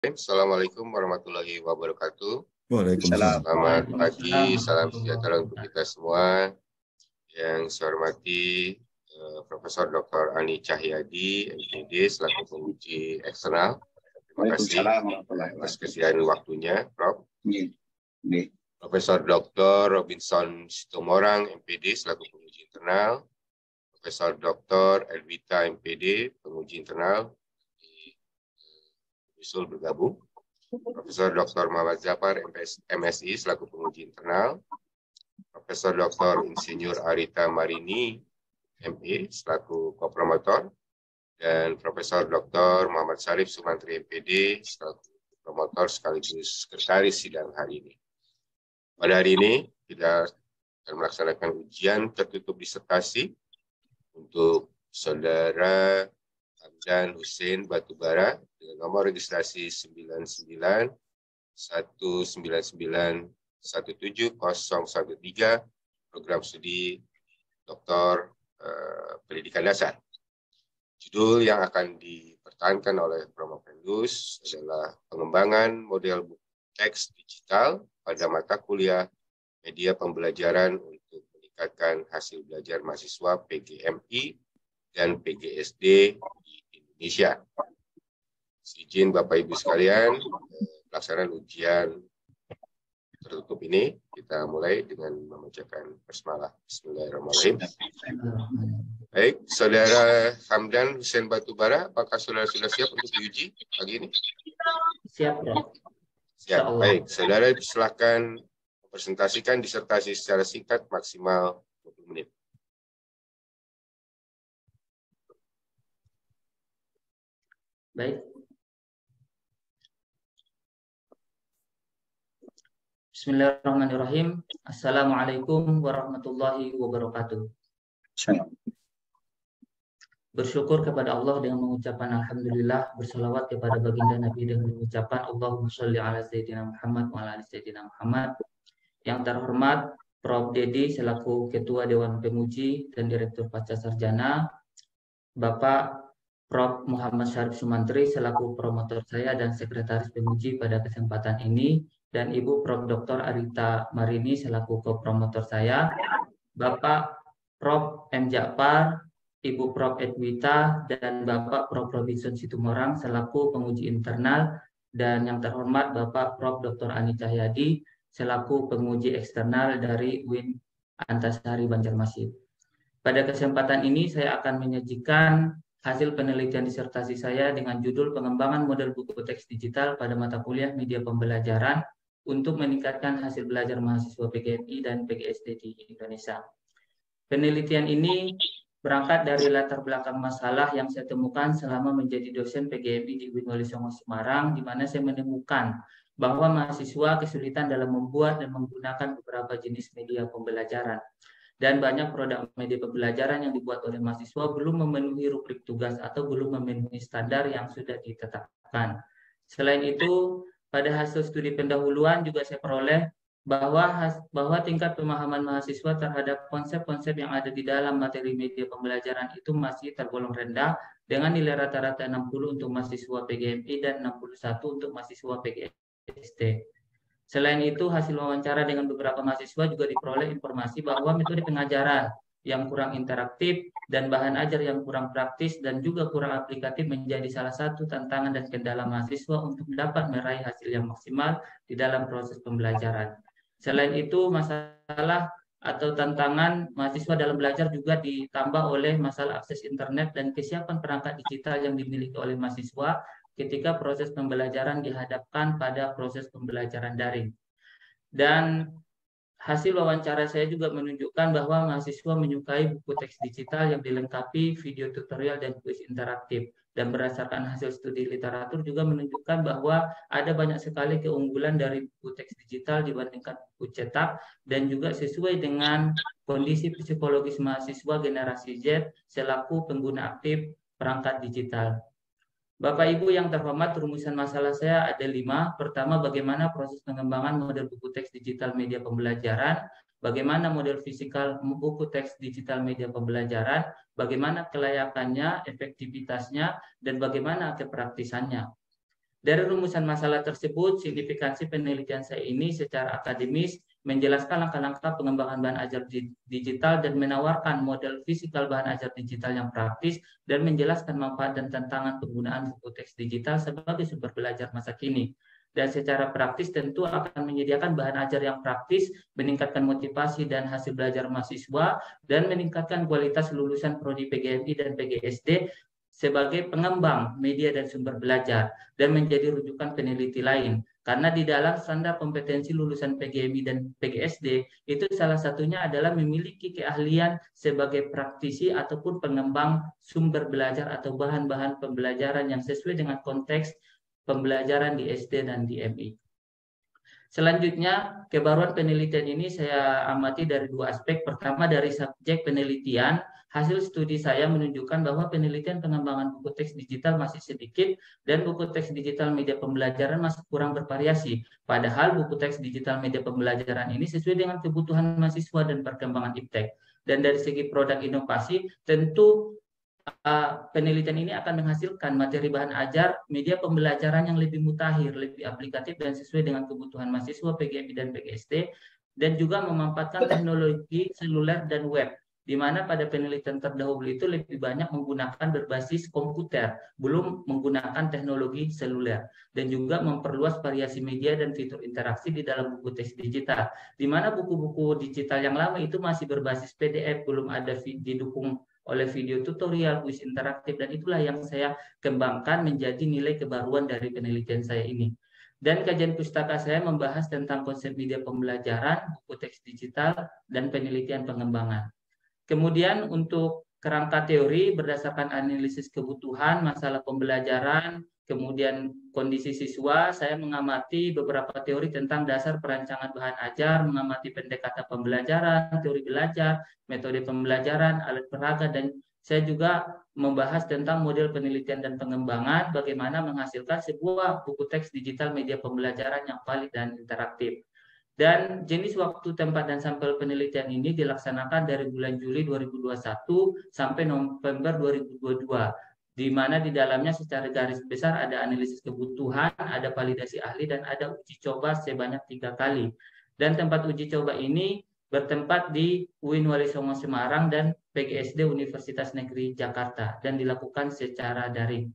Assalamualaikum warahmatullahi wabarakatuh. Waalaikumsalam. Selamat pagi, salam sejahtera untuk kita semua. Yang saya hormati Profesor Dr. Ani Cahyadi, MPD, selaku penguji eksternal. Terima kasih atas kesediaan waktunya, Prof. Profesor Dr. Robinson Sitomorang, MPD, selaku penguji internal. Profesor Dr. Elvita, MPD, penguji internal. Usul bergabung. Profesor Dr. Muhammad Zafar, MSI, selaku penguji internal. Profesor Dr. Insinyur Arita Marini, ME, selaku kopromotor. Dan Profesor Dr. Muhammad Syarif Sumantri, MPD, selaku promotor sekaligus sekretaris sidang hari ini. Pada hari ini, kita akan melaksanakan ujian tertutup disertasi untuk Saudara Hamdan Hussein Batubara dengan nomor registrasi 9919917013 program studi Doktor Pendidikan Dasar. Judul yang akan dipertahankan oleh Promopendus adalah pengembangan model buku teks digital pada mata kuliah media pembelajaran untuk meningkatkan hasil belajar mahasiswa PGMI dan PGSD di Indonesia. Izin Bapak Ibu sekalian, pelaksanaan ujian tertutup ini kita mulai dengan membacakan basmalah. Bismillahirrahmanirrahim. Baik, Saudara Hamdan Hussein Batubara, apakah saudara sudah siap untuk diuji pagi ini? Siap, Prof. Siap. Baik, saudara silakan presentasikan disertasi secara singkat maksimal 20 menit. Baik. Bismillahirrahmanirrahim. Assalamualaikum warahmatullahi wabarakatuh. Bersyukur kepada Allah dengan mengucapkan Alhamdulillah, bersalawat kepada baginda Nabi dengan mengucapkan Allahumma sholli ala Sayyidina Muhammad wa ala ali Sayyidina Muhammad. Yang terhormat Prof. Dedi selaku Ketua Dewan Pemuji dan Direktur Pasca Sarjana, Bapak Prof. Muhammad Syarif Sumantri selaku promotor saya dan Sekretaris Pemuji pada kesempatan ini, dan Ibu Prof. Dr. Arita Marini selaku kopromotor saya, Bapak Prof. M. Ja'far, Ibu Prof. Edwita, dan Bapak Prof. Robinson Situmorang selaku penguji internal, dan yang terhormat Bapak Prof. Dr. Ani Cahyadi selaku penguji eksternal dari UIN Antasari Banjarmasin. Pada kesempatan ini saya akan menyajikan hasil penelitian disertasi saya dengan judul pengembangan model buku teks digital pada mata kuliah media pembelajaran untuk meningkatkan hasil belajar mahasiswa PGMI dan PGSD di Indonesia. Penelitian ini berangkat dari latar belakang masalah yang saya temukan selama menjadi dosen PGMI di UIN Wali Songo Semarang, di mana saya menemukan bahwa mahasiswa kesulitan dalam membuat dan menggunakan beberapa jenis media pembelajaran. Dan banyak produk media pembelajaran yang dibuat oleh mahasiswa belum memenuhi rubrik tugas atau belum memenuhi standar yang sudah ditetapkan. Selain itu, pada hasil studi pendahuluan juga saya peroleh bahwa tingkat pemahaman mahasiswa terhadap konsep-konsep yang ada di dalam materi media pembelajaran itu masih tergolong rendah dengan nilai rata-rata 60 untuk mahasiswa PGMI dan 61 untuk mahasiswa PGSD. Selain itu, hasil wawancara dengan beberapa mahasiswa juga diperoleh informasi bahwa metode pengajaran yang kurang interaktif dan bahan ajar yang kurang praktis dan juga kurang aplikatif menjadi salah satu tantangan dan kendala mahasiswa untuk dapat meraih hasil yang maksimal di dalam proses pembelajaran. Selain itu, masalah atau tantangan mahasiswa dalam belajar juga ditambah oleh masalah akses internet dan kesiapan perangkat digital yang dimiliki oleh mahasiswa ketika proses pembelajaran dihadapkan pada proses pembelajaran daring. Dan hasil wawancara saya juga menunjukkan bahwa mahasiswa menyukai buku teks digital yang dilengkapi video tutorial dan kuis interaktif. Dan berdasarkan hasil studi literatur juga menunjukkan bahwa ada banyak sekali keunggulan dari buku teks digital dibandingkan buku cetak, dan juga sesuai dengan kondisi psikologis mahasiswa generasi Z selaku pengguna aktif perangkat digital. Bapak Ibu yang terhormat, rumusan masalah saya ada 5. Pertama, bagaimana proses pengembangan model buku teks digital media pembelajaran, bagaimana model fisikal buku teks digital media pembelajaran, bagaimana kelayakannya, efektivitasnya, dan bagaimana kepraktisannya. Dari rumusan masalah tersebut, signifikansi penelitian saya ini secara akademis menjelaskan langkah-langkah pengembangan bahan ajar digital dan menawarkan model fisikal bahan ajar digital yang praktis dan menjelaskan manfaat dan tantangan penggunaan buku teks digital sebagai sumber belajar masa kini. Dan secara praktis tentu akan menyediakan bahan ajar yang praktis, meningkatkan motivasi dan hasil belajar mahasiswa, dan meningkatkan kualitas lulusan Prodi PGMI dan PGSD sebagai pengembang media dan sumber belajar, dan menjadi rujukan peneliti lain. Karena di dalam standar kompetensi lulusan PGMI dan PGSD, itu salah satunya adalah memiliki keahlian sebagai praktisi ataupun pengembang sumber belajar atau bahan-bahan pembelajaran yang sesuai dengan konteks pembelajaran di SD dan di MI. Selanjutnya, kebaruan penelitian ini saya amati dari dua aspek. Pertama, dari subjek penelitian, hasil studi saya menunjukkan bahwa penelitian pengembangan buku teks digital masih sedikit dan buku teks digital media pembelajaran masih kurang bervariasi. Padahal buku teks digital media pembelajaran ini sesuai dengan kebutuhan mahasiswa dan perkembangan iptek. Dan dari segi produk inovasi, tentu penelitian ini akan menghasilkan materi bahan ajar media pembelajaran yang lebih mutakhir, lebih aplikatif dan sesuai dengan kebutuhan mahasiswa PGMI dan PGSD, dan juga memanfaatkan teknologi seluler dan web, di mana pada penelitian terdahulu itu lebih banyak menggunakan berbasis komputer, belum menggunakan teknologi seluler, dan juga memperluas variasi media dan fitur interaksi di dalam buku teks digital, di mana buku-buku digital yang lama itu masih berbasis PDF, belum ada didukung oleh video tutorial, kuis interaktif, dan itulah yang saya kembangkan menjadi nilai kebaruan dari penelitian saya ini. Dan kajian pustaka saya membahas tentang konsep media pembelajaran, buku teks digital, dan penelitian pengembangan. Kemudian untuk kerangka teori berdasarkan analisis kebutuhan, masalah pembelajaran, kemudian kondisi siswa, saya mengamati beberapa teori tentang dasar perancangan bahan ajar, mengamati pendekatan pembelajaran, teori belajar, metode pembelajaran, alat peraga, dan saya juga membahas tentang model penelitian dan pengembangan, bagaimana menghasilkan sebuah buku teks digital media pembelajaran yang valid dan interaktif. Dan jenis waktu, tempat, dan sampel penelitian ini dilaksanakan dari bulan Juli 2021 sampai November 2022, di mana di dalamnya secara garis besar ada analisis kebutuhan, ada validasi ahli, dan ada uji coba sebanyak 3 kali. Dan tempat uji coba ini bertempat di UIN Wali Songo Semarang dan PGSD Universitas Negeri Jakarta, dan dilakukan secara daring.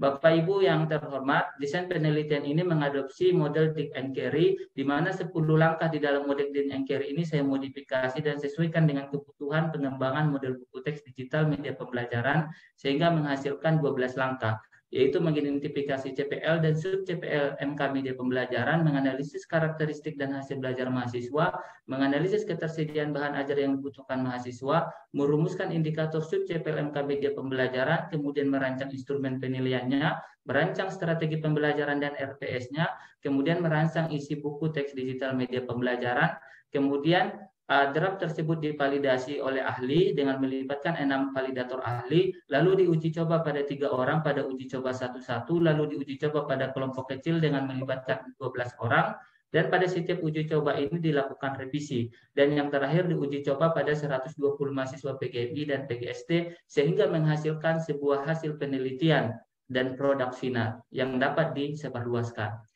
Bapak Ibu yang terhormat, desain penelitian ini mengadopsi model Dig and Carry, di mana 10 langkah di dalam model Dig and Carry ini saya modifikasi dan sesuaikan dengan kebutuhan pengembangan model buku teks digital media pembelajaran, sehingga menghasilkan 12 langkah, yaitu mengidentifikasi CPL dan sub-CPL MK media pembelajaran, menganalisis karakteristik dan hasil belajar mahasiswa, menganalisis ketersediaan bahan ajar yang dibutuhkan mahasiswa, merumuskan indikator sub-CPL MK media pembelajaran, kemudian merancang instrumen penilaiannya, merancang strategi pembelajaran dan RPS-nya, kemudian merancang isi buku teks digital media pembelajaran, kemudian draft tersebut divalidasi oleh ahli dengan melibatkan 6 validator ahli, lalu diuji coba pada 3 orang pada uji coba 1-1, lalu diuji coba pada kelompok kecil dengan melibatkan 12 orang, dan pada setiap uji coba ini dilakukan revisi. Dan yang terakhir diuji coba pada 120 mahasiswa PGMI dan PGSD, sehingga menghasilkan sebuah hasil penelitian dan produk final yang dapat disebarluaskan.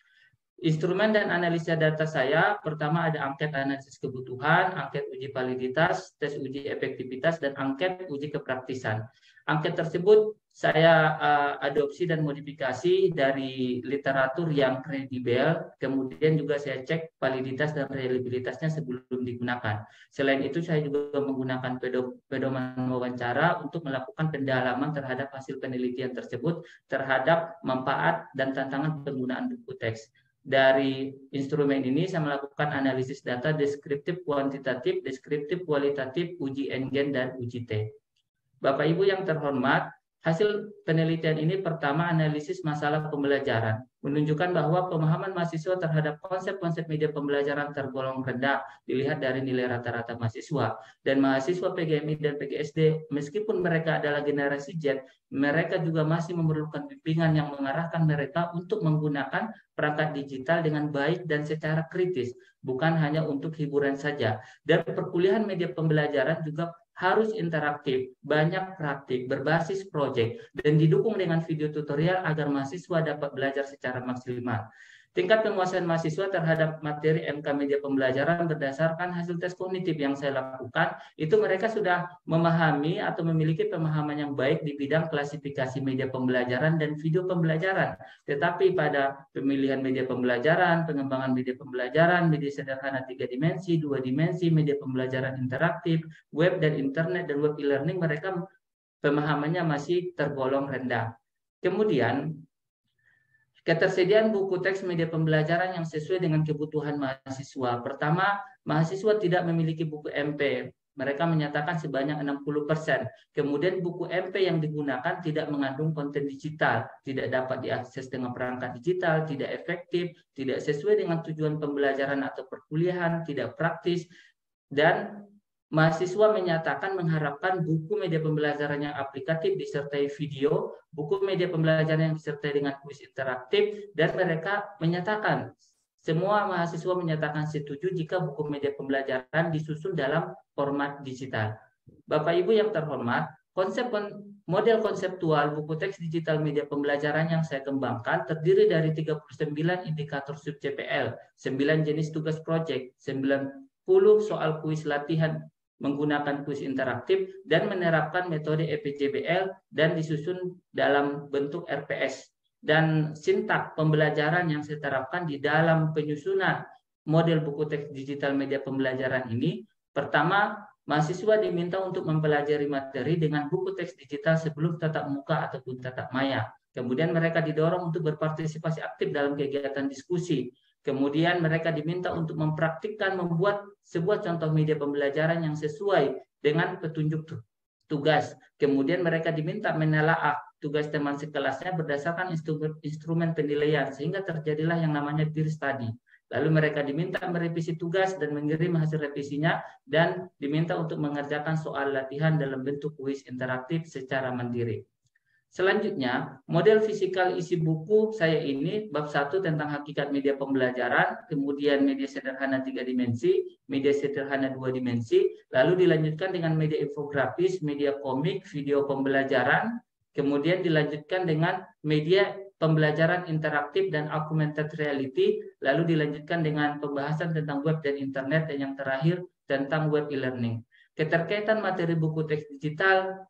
Instrumen dan analisa data saya, pertama ada angket analisis kebutuhan, angket uji validitas, tes uji efektivitas, dan angket uji kepraktisan. Angket tersebut saya adopsi dan modifikasi dari literatur yang kredibel, kemudian juga saya cek validitas dan reliabilitasnya sebelum digunakan. Selain itu saya juga menggunakan pedoman wawancara untuk melakukan pendalaman terhadap hasil penelitian tersebut terhadap manfaat dan tantangan penggunaan buku teks. Dari instrumen ini saya melakukan analisis data deskriptif kuantitatif, deskriptif kualitatif, uji N-gen, dan uji T. Bapak Ibu yang terhormat, hasil penelitian ini pertama analisis masalah pembelajaran, menunjukkan bahwa pemahaman mahasiswa terhadap konsep-konsep media pembelajaran tergolong rendah dilihat dari nilai rata-rata mahasiswa. Dan mahasiswa PGMI dan PGSD, meskipun mereka adalah generasi Z, mereka juga masih memerlukan bimbingan yang mengarahkan mereka untuk menggunakan perangkat digital dengan baik dan secara kritis, bukan hanya untuk hiburan saja. Dan perkuliahan media pembelajaran juga harus interaktif, banyak praktik, berbasis proyek, dan didukung dengan video tutorial agar mahasiswa dapat belajar secara maksimal. Tingkat penguasaan mahasiswa terhadap materi MK media pembelajaran berdasarkan hasil tes kognitif yang saya lakukan, itu mereka sudah memahami atau memiliki pemahaman yang baik di bidang klasifikasi media pembelajaran dan video pembelajaran. Tetapi pada pemilihan media pembelajaran, pengembangan media pembelajaran, media sederhana 3 dimensi, 2 dimensi, media pembelajaran interaktif, web dan internet dan web e-learning, mereka pemahamannya masih tergolong rendah. Kemudian, ketersediaan buku teks media pembelajaran yang sesuai dengan kebutuhan mahasiswa. Pertama, mahasiswa tidak memiliki buku MP. Mereka menyatakan sebanyak 60%. Kemudian buku MP yang digunakan tidak mengandung konten digital, tidak dapat diakses dengan perangkat digital, tidak efektif, tidak sesuai dengan tujuan pembelajaran atau perkuliahan, tidak praktis, dan mahasiswa menyatakan mengharapkan buku media pembelajaran yang aplikatif disertai video, buku media pembelajaran yang disertai dengan kuis interaktif, dan mereka menyatakan, semua mahasiswa menyatakan setuju jika buku media pembelajaran disusun dalam format digital. Bapak Ibu yang terhormat, model konseptual buku teks digital media pembelajaran yang saya kembangkan terdiri dari 39 indikator sub CPL, 9 jenis tugas proyek, 90 soal kuis latihan menggunakan kuis interaktif, dan menerapkan metode EPJBL dan disusun dalam bentuk RPS. Dan sintak pembelajaran yang saya terapkan di dalam penyusunan model buku teks digital media pembelajaran ini, pertama, mahasiswa diminta untuk mempelajari materi dengan buku teks digital sebelum tatap muka ataupun tatap maya. Kemudian mereka didorong untuk berpartisipasi aktif dalam kegiatan diskusi. Kemudian mereka diminta untuk mempraktikkan membuat sebuah contoh media pembelajaran yang sesuai dengan petunjuk tugas. Kemudian mereka diminta menelaah tugas teman sekelasnya berdasarkan instrumen penilaian, sehingga terjadilah yang namanya peer study. Lalu mereka diminta merevisi tugas dan mengirim hasil revisinya, dan diminta untuk mengerjakan soal latihan dalam bentuk kuis interaktif secara mandiri. Selanjutnya, model fisikal isi buku saya ini, bab 1 tentang hakikat media pembelajaran, kemudian media sederhana 3 dimensi, media sederhana 2 dimensi, lalu dilanjutkan dengan media infografis, media komik, video pembelajaran, kemudian dilanjutkan dengan media pembelajaran interaktif dan augmented reality, lalu dilanjutkan dengan pembahasan tentang web dan internet, dan yang terakhir tentang web e-learning. Keterkaitan materi buku teks digital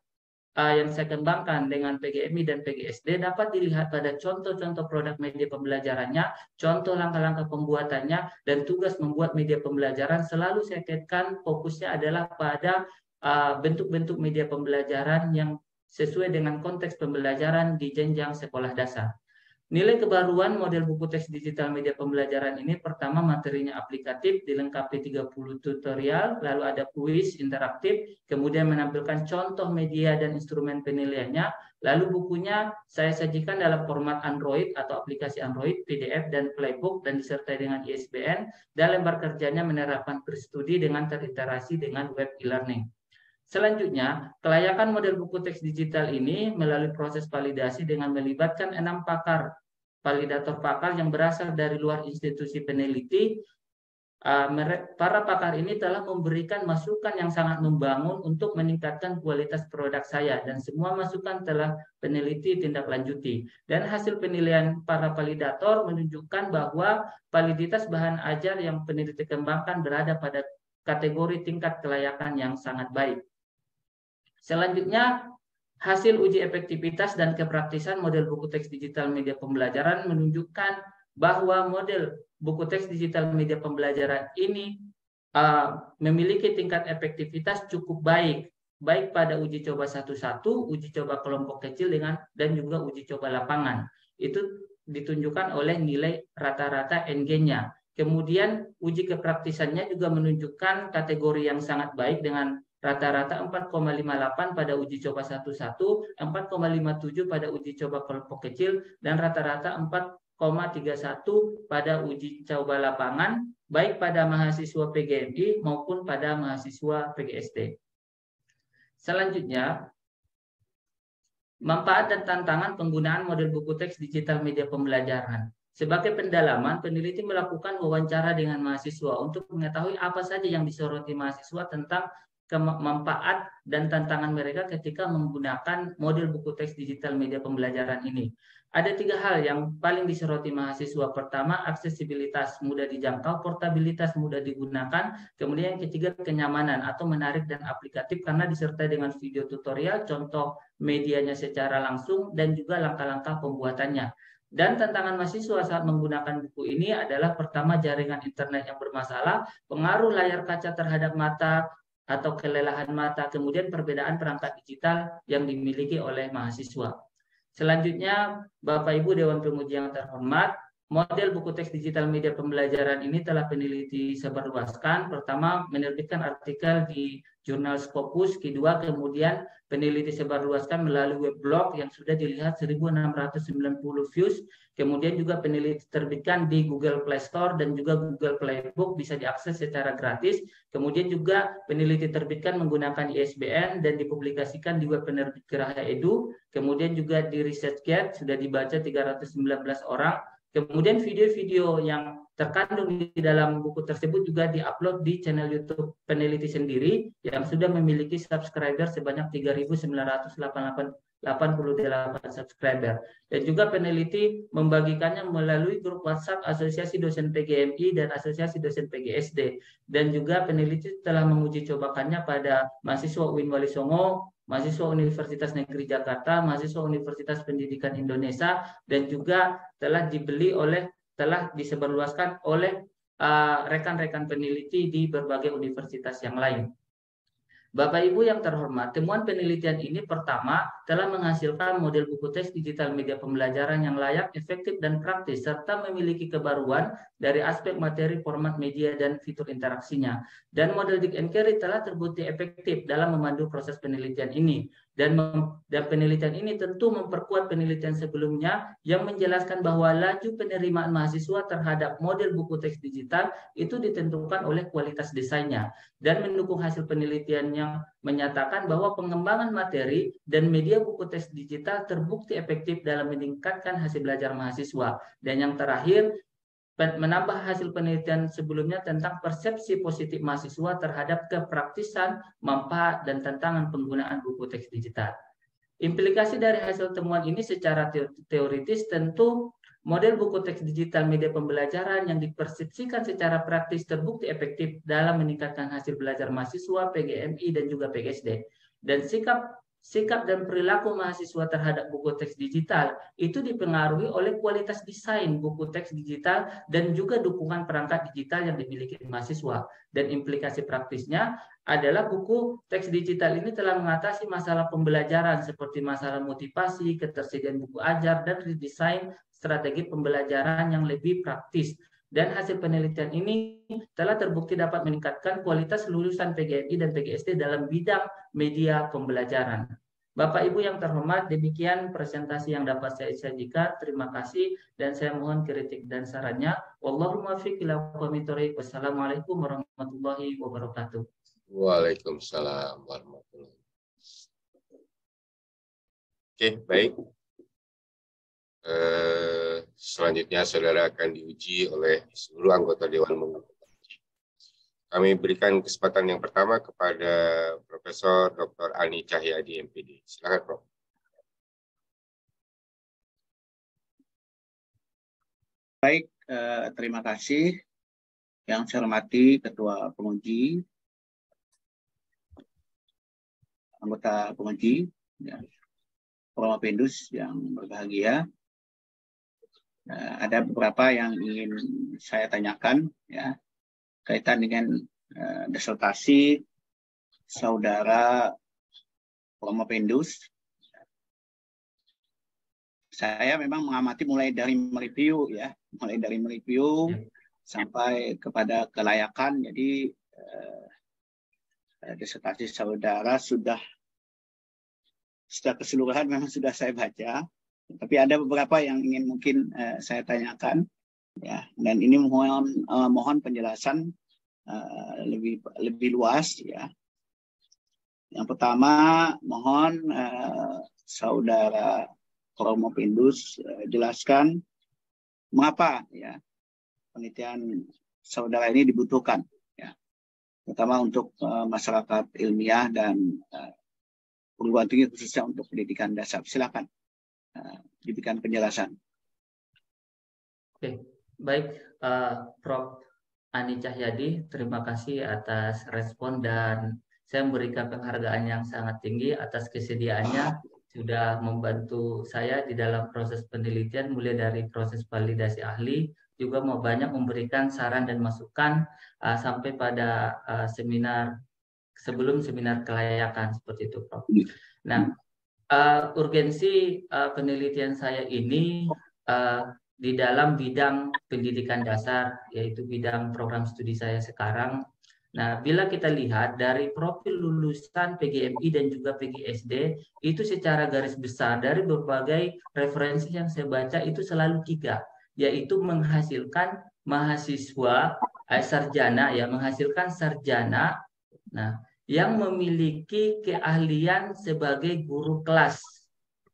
yang saya kembangkan dengan PGMI dan PGSD dapat dilihat pada contoh-contoh produk media pembelajarannya, contoh langkah-langkah pembuatannya, dan tugas membuat media pembelajaran. Selalu saya kaitkan fokusnya adalah pada bentuk-bentuk media pembelajaran yang sesuai dengan konteks pembelajaran di jenjang sekolah dasar. Nilai kebaruan model buku teks digital media pembelajaran ini, pertama materinya aplikatif, dilengkapi 30 tutorial, lalu ada kuis interaktif, kemudian menampilkan contoh media dan instrumen penilaiannya, lalu bukunya saya sajikan dalam format Android atau aplikasi Android, PDF, dan Playbook, dan disertai dengan ISBN, dan lembar kerjanya menerapkan peer-studi dengan teriterasi dengan web e-learning. Selanjutnya, kelayakan model buku teks digital ini melalui proses validasi dengan melibatkan 6 pakar, validator pakar yang berasal dari luar institusi peneliti. Para pakar ini telah memberikan masukan yang sangat membangun untuk meningkatkan kualitas produk saya, dan semua masukan telah peneliti tindak lanjuti. Dan hasil penilaian para validator menunjukkan bahwa validitas bahan ajar yang peneliti kembangkan berada pada kategori tingkat kelayakan yang sangat baik. Selanjutnya, hasil uji efektivitas dan kepraktisan model buku teks digital media pembelajaran menunjukkan bahwa model buku teks digital media pembelajaran ini memiliki tingkat efektivitas cukup baik, baik pada uji coba 1-1, uji coba kelompok kecil dan juga uji coba lapangan. Itu ditunjukkan oleh nilai rata-rata NG-nya. Kemudian uji kepraktisannya juga menunjukkan kategori yang sangat baik dengan rata-rata 4,58 pada uji coba 1-1, 4,57 pada uji coba kelompok kecil, dan rata-rata 4,31 pada uji coba lapangan, baik pada mahasiswa PGMI maupun pada mahasiswa PGSD. Selanjutnya, manfaat dan tantangan penggunaan model buku teks digital media pembelajaran. Sebagai pendalaman, peneliti melakukan wawancara dengan mahasiswa untuk mengetahui apa saja yang disoroti mahasiswa tentang manfaat dan tantangan mereka ketika menggunakan model buku teks digital media pembelajaran ini. Ada 3 hal yang paling disoroti mahasiswa. Pertama, aksesibilitas mudah dijangkau, portabilitas mudah digunakan. Kemudian yang ketiga, kenyamanan atau menarik dan aplikatif karena disertai dengan video tutorial, contoh medianya secara langsung, dan juga langkah-langkah pembuatannya. Dan tantangan mahasiswa saat menggunakan buku ini adalah pertama, jaringan internet yang bermasalah, pengaruh layar kaca terhadap mata atau kelelahan mata, kemudian perbedaan perangkat digital yang dimiliki oleh mahasiswa. Selanjutnya, Bapak Ibu Dewan Penguji yang terhormat, model buku teks digital media pembelajaran ini telah peneliti sebarluaskan. Pertama, menerbitkan artikel di jurnal Scopus. Kedua, kemudian peneliti sebarluaskan melalui web blog yang sudah dilihat 1.690 views. Kemudian juga peneliti terbitkan di Google Play Store dan juga Google Playbook, bisa diakses secara gratis. Kemudian juga peneliti terbitkan menggunakan ISBN dan dipublikasikan di web penerbit Gerahaya Edu. Kemudian juga di ResearchGate sudah dibaca 319 orang. Kemudian video-video yang terkandung di dalam buku tersebut juga diupload di channel YouTube peneliti sendiri yang sudah memiliki subscriber sebanyak 3.988 subscriber. Dan juga peneliti membagikannya melalui grup WhatsApp Asosiasi Dosen PGMI dan Asosiasi Dosen PGSD. Dan juga peneliti telah menguji cobakannya pada mahasiswa UIN Wali Songo, mahasiswa Universitas Negeri Jakarta, mahasiswa Universitas Pendidikan Indonesia, dan juga telah disebarluaskan oleh rekan-rekan peneliti di berbagai universitas yang lain. Bapak Ibu yang terhormat, temuan penelitian ini pertama telah menghasilkan model buku teks digital media pembelajaran yang layak, efektif, dan praktis, serta memiliki kebaruan dari aspek materi, format media, dan fitur interaksinya. Dan model Dick and Carey telah terbukti efektif dalam memandu proses penelitian ini. Dan penelitian ini tentu memperkuat penelitian sebelumnya yang menjelaskan bahwa laju penerimaan mahasiswa terhadap model buku teks digital itu ditentukan oleh kualitas desainnya, dan mendukung hasil penelitian yang menyatakan bahwa pengembangan materi dan media buku teks digital terbukti efektif dalam meningkatkan hasil belajar mahasiswa. Dan yang terakhir, menambah hasil penelitian sebelumnya tentang persepsi positif mahasiswa terhadap kepraktisan, manfaat, dan tantangan penggunaan buku teks digital. Implikasi dari hasil temuan ini secara teoritis tentu model buku teks digital media pembelajaran yang dipersepsikan secara praktis terbukti efektif dalam meningkatkan hasil belajar mahasiswa, PGMI, dan juga PGSD. Dan sikap dan perilaku mahasiswa terhadap buku teks digital itu dipengaruhi oleh kualitas desain buku teks digital dan juga dukungan perangkat digital yang dimiliki mahasiswa. Dan implikasi praktisnya adalah buku teks digital ini telah mengatasi masalah pembelajaran seperti masalah motivasi, ketersediaan buku ajar, dan redesain strategi pembelajaran yang lebih praktis. Dan hasil penelitian ini telah terbukti dapat meningkatkan kualitas lulusan PGMI dan PGSD dalam bidang media pembelajaran. Bapak Ibu yang terhormat, demikian presentasi yang dapat saya sajikan. Terima kasih dan saya mohon kritik dan sarannya. Wallahul muwaffiq ila aqwamit thoriq. Wassalamualaikum warahmatullahi wabarakatuh. Waalaikumsalam warahmatullahi wabarakatuh. Oke, baik. Selanjutnya saudara akan diuji oleh seluruh anggota Dewan Penguji. Kami berikan kesempatan yang pertama kepada Profesor Dr. Ani Cahyadi, MPD. Silakan, Prof. Baik, terima kasih. Yang saya hormati Ketua Penguji, anggota penguji, ya, Promapendus yang berbahagia. Ada beberapa yang ingin saya tanyakan, ya, kaitan dengan disertasi saudara Promapendus. Saya memang mengamati mulai dari mereview, ya, sampai kepada kelayakan. Jadi disertasi saudara sudah keseluruhan memang sudah saya baca. Tapi ada beberapa yang ingin mungkin saya tanyakan, ya, dan ini mohon penjelasan lebih luas, ya. Yang pertama, mohon saudara Promapendus jelaskan mengapa, ya, penelitian saudara ini dibutuhkan, ya. terutama untuk masyarakat ilmiah dan perguruan tinggi khususnya untuk pendidikan dasar. Silakan diberikan penjelasan. Oke, baik, Prof. Ani Cahyadi, terima kasih atas respon dan saya memberikan penghargaan yang sangat tinggi atas kesediaannya sudah membantu saya di dalam proses penelitian, mulai dari proses validasi ahli, juga mau banyak memberikan saran dan masukan sampai pada seminar sebelum seminar kelayakan seperti itu, Prof. Nah, urgensi penelitian saya ini di dalam bidang pendidikan dasar, yaitu bidang program studi saya sekarang. Nah, bila kita lihat dari profil lulusan PGMI dan juga PGSD, itu secara garis besar dari berbagai referensi yang saya baca itu selalu 3, yaitu menghasilkan mahasiswa sarjana, ya, menghasilkan sarjana, nah, yang memiliki keahlian sebagai guru kelas.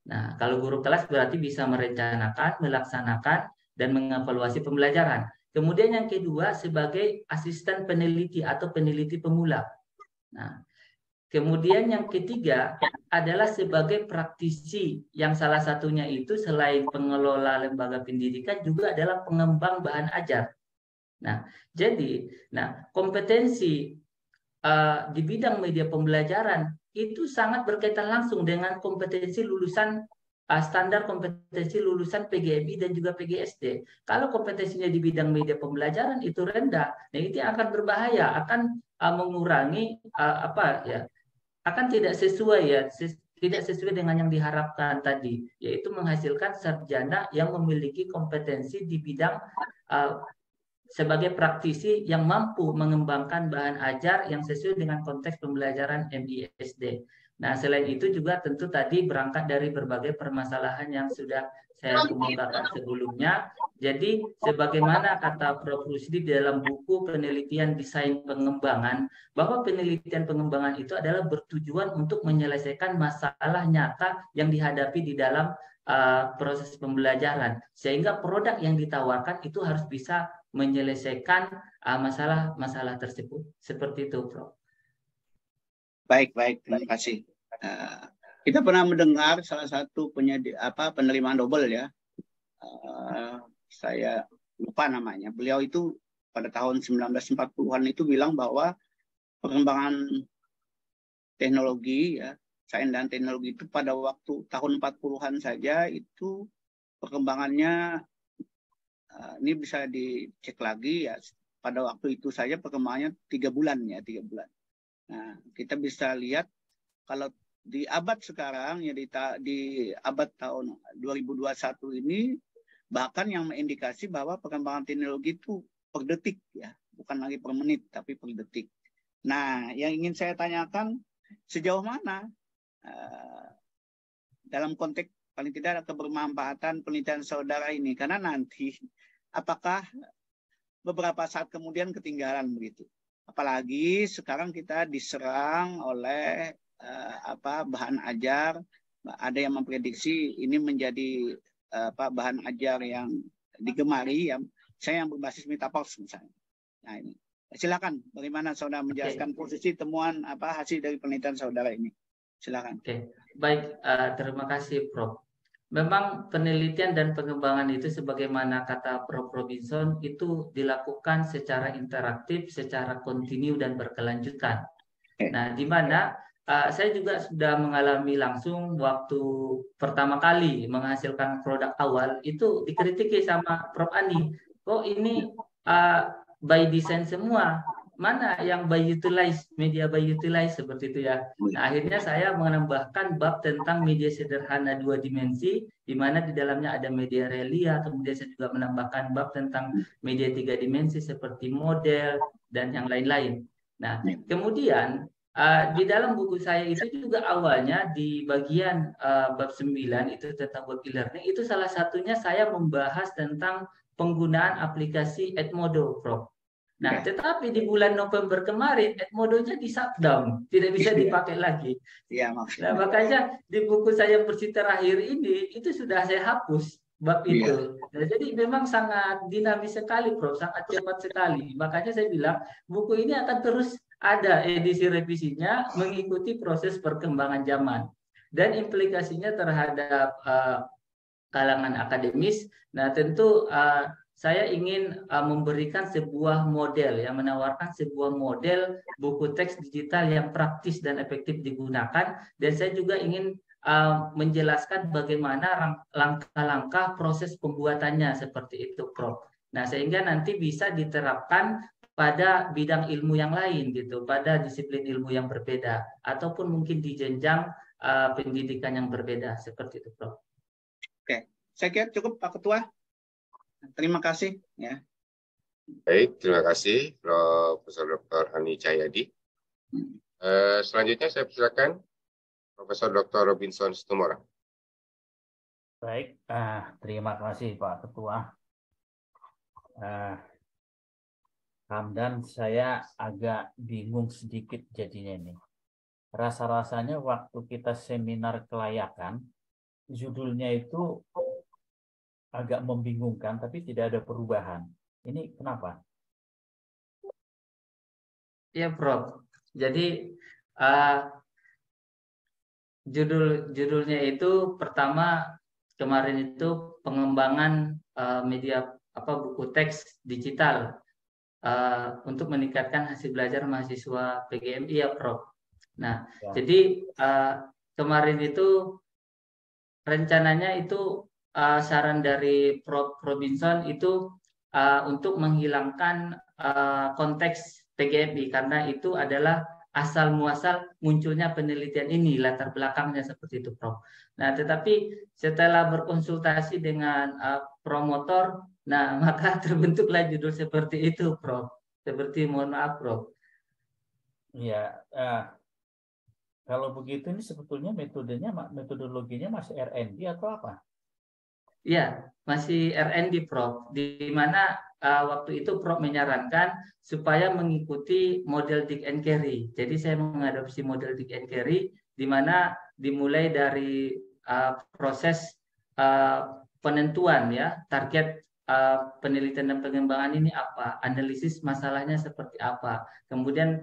Nah, kalau guru kelas berarti bisa merencanakan, melaksanakan, dan mengevaluasi pembelajaran. Kemudian yang kedua sebagai asisten peneliti atau peneliti pemula. Nah, kemudian yang ketiga adalah sebagai praktisi, yang salah satunya itu selain pengelola lembaga pendidikan juga adalah pengembang bahan ajar. Nah, jadi, kompetensi di bidang media pembelajaran itu sangat berkaitan langsung dengan kompetensi lulusan standar kompetensi lulusan PGMI dan juga PGSD. Kalau kompetensinya di bidang media pembelajaran itu rendah, nah itu akan berbahaya, akan mengurangi akan tidak sesuai dengan yang diharapkan tadi, yaitu menghasilkan sarjana yang memiliki kompetensi di bidang sebagai praktisi yang mampu mengembangkan bahan ajar yang sesuai dengan konteks pembelajaran MISD. Nah, selain itu juga tentu tadi berangkat dari berbagai permasalahan yang sudah saya kemukakan sebelumnya. Jadi, sebagaimana kata Prof. Rusdi dalam buku penelitian desain pengembangan, bahwa penelitian pengembangan itu adalah bertujuan untuk menyelesaikan masalah nyata yang dihadapi di dalam proses pembelajaran. Sehingga produk yang ditawarkan itu harus bisa menyelesaikan masalah-masalah tersebut. Seperti itu, Prof. Baik, terima kasih. Kita pernah mendengar salah satu penerimaan Nobel, ya. Saya lupa namanya. Beliau itu pada tahun 1940-an itu bilang bahwa perkembangan teknologi, ya, sains dan teknologi itu pada waktu tahun 40-an saja itu perkembangannya ini bisa dicek lagi, ya, pada waktu itu saja perkembangannya 3 bulan, ya, 3 bulan. Nah, kita bisa lihat kalau di abad sekarang, ya, di abad tahun 2021 ini, bahkan yang mengindikasi bahwa perkembangan teknologi itu per detik, ya, bukan lagi per menit tapi per detik. Nah, yang ingin saya tanyakan, sejauh mana dalam konteks paling tidak kebermanfaatan penelitian saudara ini, karena nanti apakah beberapa saat kemudian ketinggalan begitu. Apalagi sekarang kita diserang oleh bahan ajar, ada yang memprediksi ini menjadi bahan ajar yang digemari, ya, saya yang berbasis Metapost misalnya. Nah, ini silakan, bagaimana saudara menjelaskan posisi temuan hasil dari penelitian saudara ini. Silakan. Oke. Baik, terima kasih, Prof. Memang penelitian dan pengembangan itu sebagaimana kata Prof. Robinson itu dilakukan secara interaktif, secara kontinu dan berkelanjutan. Nah, di mana saya juga sudah mengalami langsung waktu pertama kali menghasilkan produk awal itu dikritiki sama Prof. Ani. Kok ini by design semua? Mana yang by utilize, media by utilize seperti itu, ya. Nah, akhirnya saya menambahkan bab tentang media sederhana 2 dimensi, di mana di dalamnya ada media realia. Kemudian saya juga menambahkan bab tentang media 3 dimensi seperti model dan yang lain-lain. Nah, kemudian di dalam buku saya itu juga awalnya di bagian bab 9 itu tentang web e-learning, itu salah satunya saya membahas tentang penggunaan aplikasi Edmodo, Prof. Nah, tetapi di bulan November kemarin Edmodo-nya di shutdown, tidak bisa dipakai lagi. Ya, nah, makanya di buku saya versi terakhir ini itu sudah saya hapus bab itu. Nah, jadi memang sangat dinamis sekali, Prof, sangat cepat sekali. Makanya saya bilang buku ini akan terus ada edisi revisinya mengikuti proses perkembangan zaman dan implikasinya terhadap kalangan akademis. Nah, tentu saya ingin memberikan sebuah model, yang menawarkan sebuah model buku teks digital yang praktis dan efektif digunakan. Dan saya juga ingin menjelaskan bagaimana langkah-langkah proses pembuatannya seperti itu, Prof. Nah, sehingga nanti bisa diterapkan pada bidang ilmu yang lain gitu, pada disiplin ilmu yang berbeda, ataupun mungkin di jenjang pendidikan yang berbeda seperti itu, Prof. Oke, saya kira cukup Pak Ketua. Terima kasih ya. Baik, terima kasih Profesor Dr. Hani Cahyadi. Selanjutnya saya persilakan Profesor Dr. Robinson Situmorang. Baik, terima kasih Pak Ketua. Hamdan, saya agak bingung sedikit jadinya ini. Rasa-rasanya waktu kita seminar kelayakan, judulnya itu agak membingungkan, tapi tidak ada perubahan. Ini kenapa? Ya, Prof. Jadi judulnya itu pertama kemarin itu pengembangan media buku teks digital untuk meningkatkan hasil belajar mahasiswa PGMI ya, Prof. Nah, Ya. jadi kemarin itu rencananya itu saran dari Prof. Robinson itu untuk menghilangkan konteks PGMI karena itu adalah asal muasal munculnya penelitian ini, latar belakangnya seperti itu, Prof. Nah, tetapi setelah berkonsultasi dengan promotor, nah maka terbentuklah judul seperti itu, Prof. Seperti mohon maaf, Prof. Iya, kalau begitu ini sebetulnya metodologinya masih R&D atau apa? Ya, masih R&D, Prof. Di mana waktu itu Prof menyarankan supaya mengikuti model Dick and Carey. Jadi saya mengadopsi model Dick and Carey, di mana dimulai dari proses penentuan ya target penelitian dan pengembangan ini apa, analisis masalahnya seperti apa, kemudian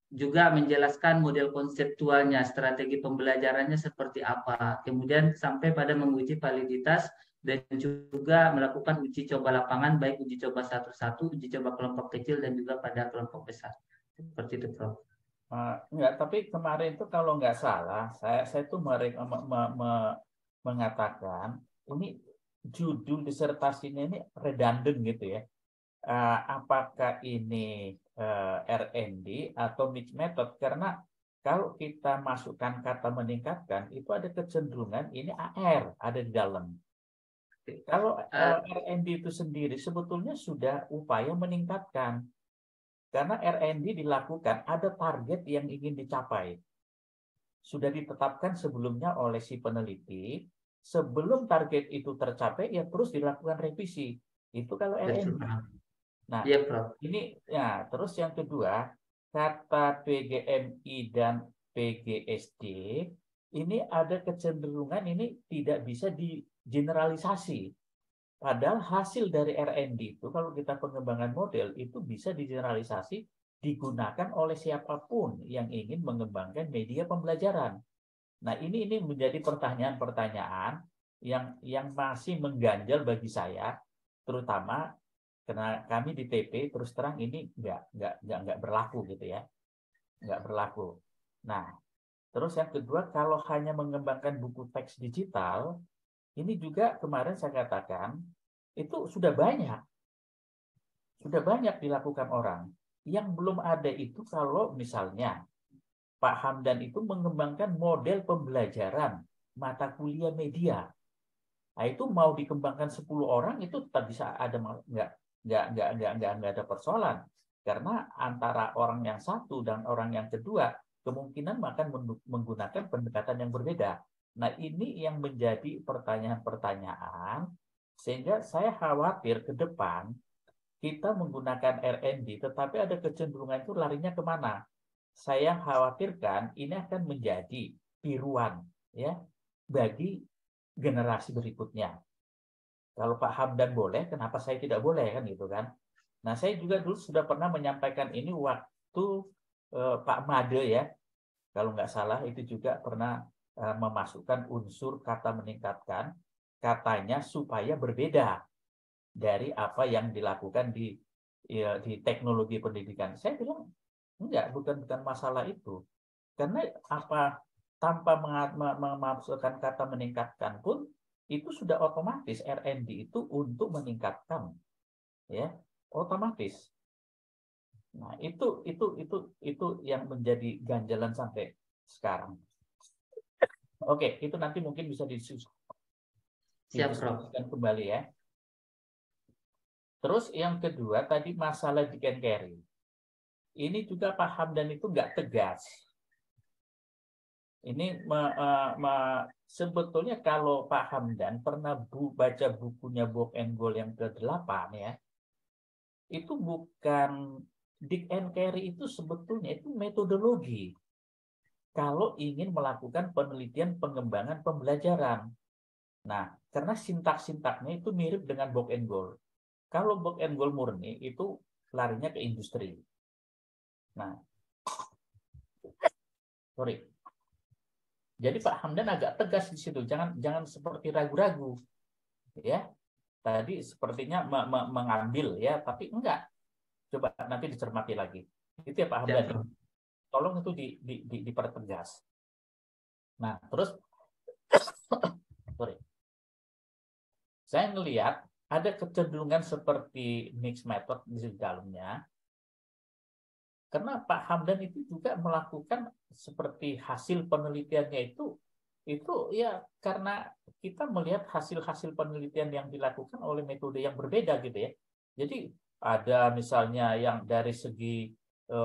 juga menjelaskan model konseptualnya, strategi pembelajarannya seperti apa, kemudian sampai pada menguji validitas dan juga melakukan uji coba lapangan, baik uji coba satu-satu, uji coba kelompok kecil dan juga pada kelompok besar. Seperti itu, Prof. Enggak, tapi kemarin itu kalau nggak salah, saya tuh mengatakan ini judul disertasinya ini redundant gitu ya. Apakah ini R&D atau mixed method? Karena kalau kita masukkan kata meningkatkan, itu ada kecenderungan ini AR ada di dalam. Kalau R&D itu sendiri sebetulnya sudah upaya meningkatkan. Karena R&D dilakukan, ada target yang ingin dicapai. Sudah ditetapkan sebelumnya oleh si peneliti, sebelum target itu tercapai, ya terus dilakukan revisi. Itu kalau R&D. Nah, ya, Prof. Ini ya, terus yang kedua, kata PGMI dan PGSD ini ada kecenderungan ini tidak bisa digeneralisasi. Padahal hasil dari R&D itu kalau kita pengembangan model itu bisa digeneralisasi digunakan oleh siapapun yang ingin mengembangkan media pembelajaran. Nah, ini menjadi pertanyaan-pertanyaan yang masih mengganjal bagi saya, terutama karena kami di TP terus terang ini nggak berlaku gitu ya, nggak berlaku. Nah, terus yang kedua kalau hanya mengembangkan buku teks digital, ini juga kemarin saya katakan itu sudah banyak dilakukan orang. Yang belum ada itu kalau misalnya Pak Hamdan itu mengembangkan model pembelajaran mata kuliah media. Nah, itu mau dikembangkan 10 orang itu tetap bisa ada nggak ada persoalan karena antara orang yang satu dan orang yang kedua kemungkinan akan menggunakan pendekatan yang berbeda. Nah, ini yang menjadi pertanyaan-pertanyaan sehingga saya khawatir ke depan kita menggunakan R&D tetapi ada kecenderungan itu larinya kemana? Saya khawatirkan ini akan menjadi tiruan ya bagi generasi berikutnya. Kalau Pak Hamdan boleh, kenapa saya tidak boleh kan gitu kan? Nah, saya juga dulu sudah pernah menyampaikan ini itu Pak Made ya, kalau nggak salah itu juga pernah memasukkan unsur kata meningkatkan, katanya supaya berbeda dari apa yang dilakukan di teknologi pendidikan. Saya bilang enggak, bukan masalah itu. Karena apa, tanpa memasukkan kata meningkatkan pun itu sudah otomatis R&D itu untuk meningkatkan, ya, otomatis. Nah, itu yang menjadi ganjalan sampai sekarang. Oke, itu nanti mungkin bisa didiskusikan kembali ya. Terus yang kedua tadi masalah Dick and Carry. Ini juga Pak Hamdan itu nggak tegas. Ini sebetulnya kalau Pak Hamdan pernah baca bukunya Book and Goal yang ke-8 ya, itu bukan Dick and Carry, itu sebetulnya itu metodologi kalau ingin melakukan penelitian pengembangan pembelajaran. Nah, karena sintak-sintaknya itu mirip dengan Book and Goal. Kalau Book and Goal murni itu larinya ke industri. Nah, sorry. Jadi Pak Hamdan agak tegas di situ, jangan seperti ragu-ragu, ya. Tadi sepertinya mengambil ya, tapi enggak. Coba nanti dicermati lagi. Itu ya Pak Hamdan. Tolong itu dipertegas. Nah, terus sorry. Saya ngelihat ada kecenderungan seperti mixed method di dalamnya. Karena Pak Hamdan itu juga melakukan seperti hasil penelitiannya itu ya karena kita melihat hasil-hasil penelitian yang dilakukan oleh metode yang berbeda gitu ya. Jadi ada misalnya yang dari segi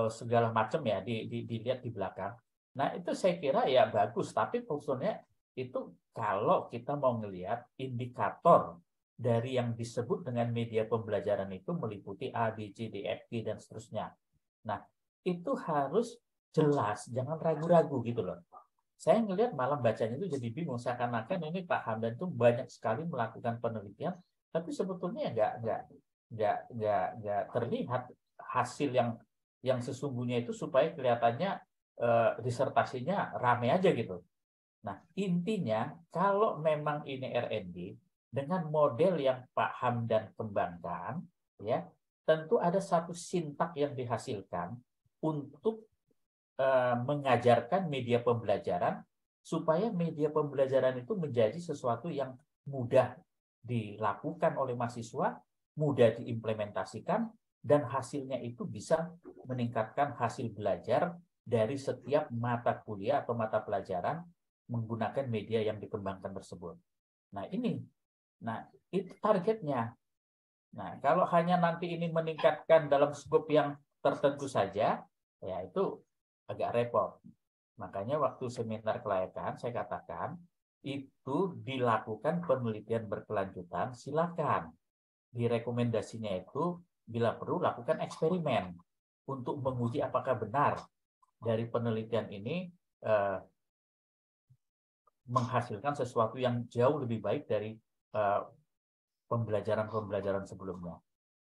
segala macam ya dilihat di belakang. Nah, itu saya kira ya bagus, tapi maksudnya itu kalau kita mau ngelihat indikator dari yang disebut dengan media pembelajaran itu meliputi A, B, C, D, F, G, dan seterusnya. Nah, itu harus jelas, jangan ragu-ragu gitu loh. Saya ngelihat malam bacanya itu jadi bingung, seakan-akan ini Pak Hamdan itu banyak sekali melakukan penelitian, tapi sebetulnya nggak terlihat hasil yang sesungguhnya itu supaya kelihatannya disertasinya rame aja gitu. Nah, intinya kalau memang ini R&D dengan model yang Pak Hamdan kembangkan, ya, tentu ada satu sintak yang dihasilkan untuk mengajarkan media pembelajaran supaya media pembelajaran itu menjadi sesuatu yang mudah dilakukan oleh mahasiswa, mudah diimplementasikan, dan hasilnya itu bisa meningkatkan hasil belajar dari setiap mata kuliah atau mata pelajaran menggunakan media yang dikembangkan tersebut. Nah, itu targetnya. Nah, kalau hanya nanti ini meningkatkan dalam skop yang tertentu saja, ya itu agak repot. Makanya waktu seminar kelayakan saya katakan, itu dilakukan penelitian berkelanjutan, silakan. Di rekomendasinya itu, bila perlu lakukan eksperimen untuk menguji apakah benar dari penelitian ini menghasilkan sesuatu yang jauh lebih baik dari pembelajaran sebelumnya.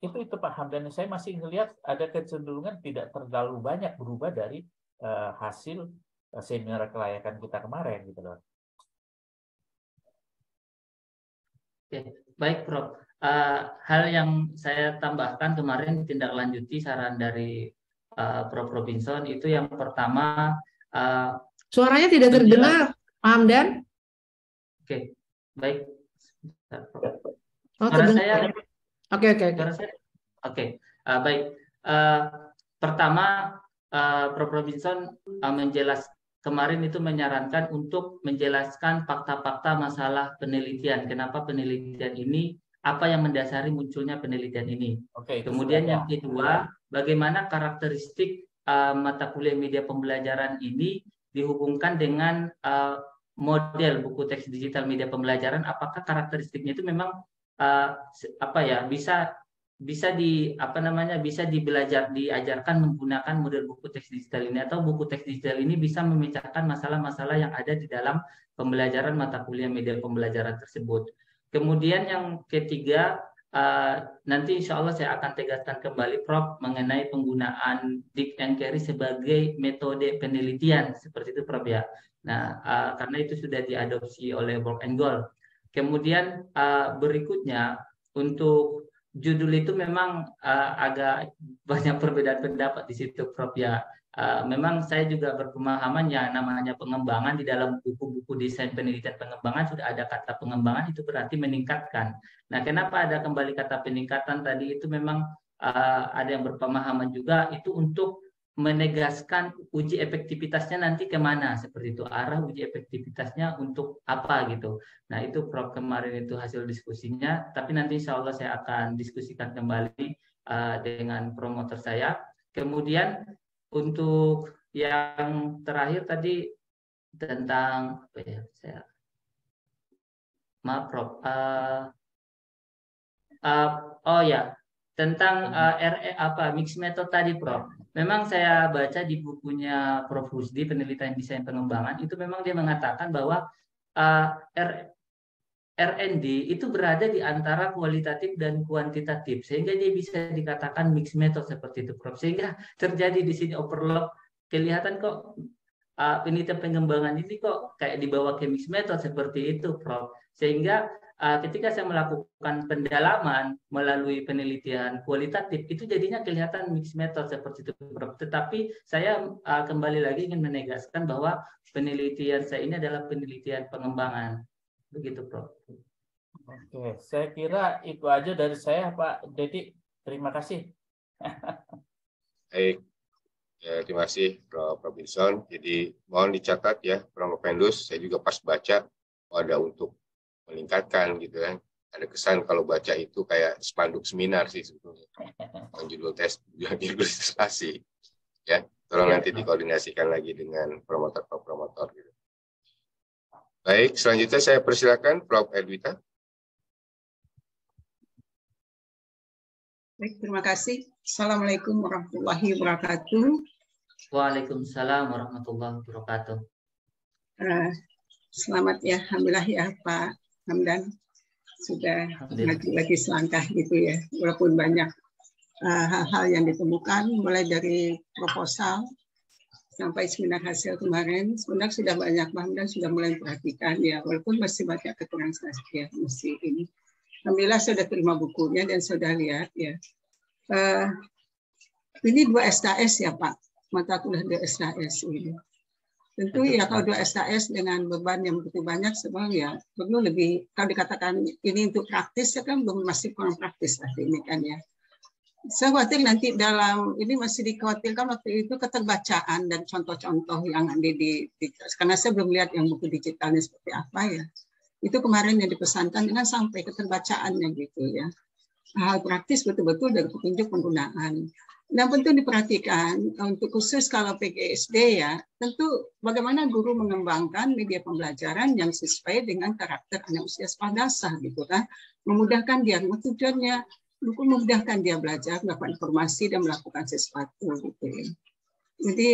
Itu Pak Hamdan. Saya masih melihat ada kecenderungan tidak terlalu banyak berubah dari hasil seminar kelayakan kita kemarin gitu loh. Oke, baik Prof. Hal yang saya tambahkan kemarin ditindaklanjuti saran dari Prof. Robinson itu yang pertama. Suaranya tidak terdengar, Pak Hamdan. Oke, baik. Oh, suara saya. Oke. Oke, baik. Pertama, Prof. Robinson kemarin itu menyarankan untuk menjelaskan fakta-fakta masalah penelitian. Kenapa penelitian ini, apa yang mendasari munculnya penelitian ini. Oke, kemudian yang kedua, bagaimana karakteristik mata kuliah media pembelajaran ini dihubungkan dengan model buku teks digital media pembelajaran. Apakah karakteristiknya itu memang bisa diajarkan menggunakan model buku teks digital ini, atau buku teks digital ini bisa memecahkan masalah-masalah yang ada di dalam pembelajaran mata kuliah media pembelajaran tersebut. Kemudian yang ketiga, nanti insya Allah saya akan tegaskan kembali Prof mengenai penggunaan Dick and Carry sebagai metode penelitian seperti itu Prof ya. Nah, karena itu sudah diadopsi oleh Borg and Gold. Kemudian berikutnya untuk judul itu memang agak banyak perbedaan pendapat di situ Prof ya. Memang saya juga berpemahaman yang namanya pengembangan di dalam buku-buku desain penelitian pengembangan sudah ada kata pengembangan itu berarti meningkatkan. Nah, kenapa ada kembali kata peningkatan tadi itu memang ada yang berpemahaman juga itu untuk menegaskan uji efektivitasnya nanti kemana seperti itu, arah uji efektivitasnya untuk apa gitu. Nah itu Prof kemarin itu hasil diskusinya, tapi nanti insya Allah saya akan diskusikan kembali dengan promotor saya. Kemudian untuk yang terakhir tadi tentang apa ya, maaf Prof, oh ya tentang mix method tadi Prof. Memang saya baca di bukunya Prof Rusdi penelitian desain pengembangan itu memang dia mengatakan bahwa R&D itu berada di antara kualitatif dan kuantitatif sehingga dia bisa dikatakan mix method seperti itu Prof. Sehingga terjadi di sini overlap, kelihatan kok penelitian pengembangan ini kok kayak dibawa ke mix method seperti itu Prof. Sehingga ketika saya melakukan pendalaman melalui penelitian kualitatif itu jadinya kelihatan mix method seperti itu Prof. Tetapi saya kembali lagi ingin menegaskan bahwa penelitian saya ini adalah penelitian pengembangan. Begitu Prof. Oke, saya kira itu aja dari saya Pak Dedi. Terima kasih. Baik, ya, terima kasih Prof. Robinson. Jadi mohon dicatat ya, Prof. Pendus, saya juga pas baca ada untuk meningkatkan gitu kan. Ada kesan kalau baca itu kayak spanduk seminar sih sebetulnya. Judul tes ilustrasi. Ya, tolong nanti dikoordinasikan lagi dengan promotor gitu. Baik, selanjutnya saya persilakan Prof. Edwita. Baik, terima kasih. Assalamualaikum warahmatullahi wabarakatuh. Waalaikumsalam warahmatullahi wabarakatuh. Selamat ya, alhamdulillah ya Pak Hamdan sudah lagi selangkah gitu ya. Walaupun banyak hal-hal yang ditemukan, mulai dari proposal sampai seminar hasil kemarin, sebenarnya sudah banyak Pak Hamdan sudah mulai perhatikan ya, walaupun masih banyak kekurangan ya masih ini. Alhamdulillah sudah terima bukunya dan sudah lihat ya. Ini 2 SKS ya Pak, mata kuliah 2 SKS ini. Tentu ya kalau 2 SKS dengan beban yang begitu banyak sebenarnya ya perlu lebih, kalau dikatakan ini untuk praktis ya kan belum, masih kurang praktis tadi ini kan ya. Saya khawatir nanti dalam ini masih dikhawatirkan waktu itu keterbacaan dan contoh-contoh yang ada di karena saya belum lihat yang buku digitalnya seperti apa ya. Itu kemarin yang dipesankan dengan sampai keterbacaannya gitu ya. Hal praktis betul-betul dari petunjuk penggunaan. Nah, tentu diperhatikan untuk khusus kalau PGSD ya, tentu bagaimana guru mengembangkan media pembelajaran yang sesuai dengan karakter anak usia sekolah dasar gitu kan. Memudahkan dia, tujuannya memudahkan dia belajar, mendapatkan informasi dan melakukan sesuatu gitu ya. Jadi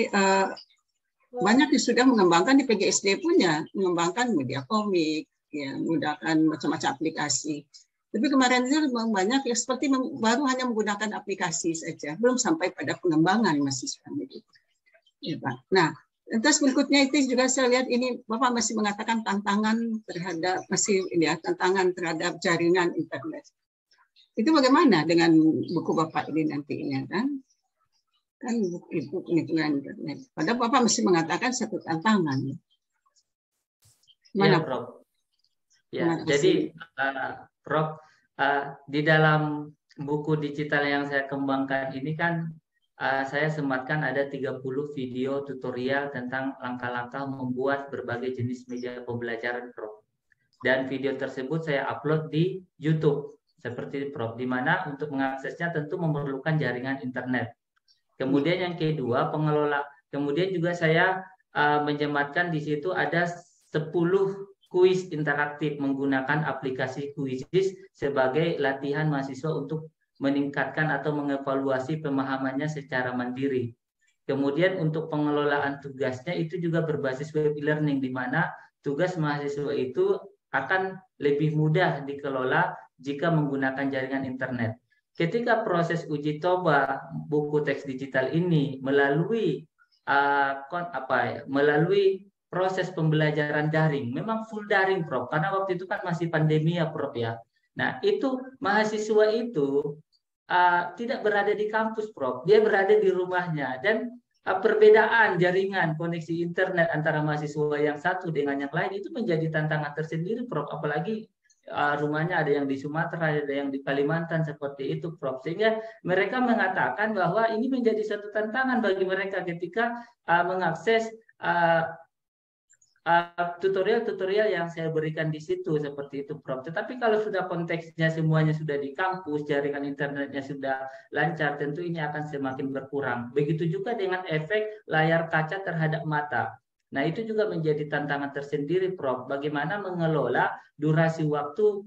banyak yang sudah mengembangkan di PGSD punya, mengembangkan media komik, ya, menggunakan macam-macam aplikasi. Tapi kemarin itu banyak ya seperti baru hanya menggunakan aplikasi saja, belum sampai pada pengembangan mahasiswa gitu. Ya, Pak. Nah, terus berikutnya itu juga saya lihat ini Bapak masih mengatakan tantangan terhadap tantangan terhadap jaringan internet. Itu bagaimana dengan buku Bapak ini nantinya kan? Kan buku penghitungan internet. Padahal Bapak masih mengatakan satu tantangan. Mana, ya, Prof? Ya, jadi Prof, di dalam buku digital yang saya kembangkan ini kan saya sematkan ada 30 video tutorial tentang langkah-langkah membuat berbagai jenis media pembelajaran Prof. Dan video tersebut saya upload di YouTube seperti Prof, di mana untuk mengaksesnya tentu memerlukan jaringan internet. Kemudian yang kedua, kemudian juga saya menyematkan di situ ada 10 kuis interaktif menggunakan aplikasi Quizizz sebagai latihan mahasiswa untuk meningkatkan atau mengevaluasi pemahamannya secara mandiri. Kemudian untuk pengelolaan tugasnya itu juga berbasis web e-learning, di mana tugas mahasiswa itu akan lebih mudah dikelola jika menggunakan jaringan internet. Ketika proses uji coba buku teks digital ini melalui melalui proses pembelajaran daring, memang full daring, Prof, karena waktu itu kan masih pandemi ya, Prof ya. Nah, itu mahasiswa itu tidak berada di kampus, Prof. Dia berada di rumahnya, dan perbedaan jaringan koneksi internet antara mahasiswa yang satu dengan yang lain itu menjadi tantangan tersendiri, Prof. Apalagi rumahnya ada yang di Sumatera, ada yang di Kalimantan, seperti itu, Prof. Sehingga mereka mengatakan bahwa ini menjadi satu tantangan bagi mereka ketika mengakses tutorial-tutorial yang saya berikan di situ, seperti itu, Prof. Tetapi kalau sudah konteksnya semuanya sudah di kampus, jaringan internetnya sudah lancar, tentu ini akan semakin berkurang. Begitu juga dengan efek layar kaca terhadap mata. Nah, itu juga menjadi tantangan tersendiri, Prof. Bagaimana mengelola durasi waktu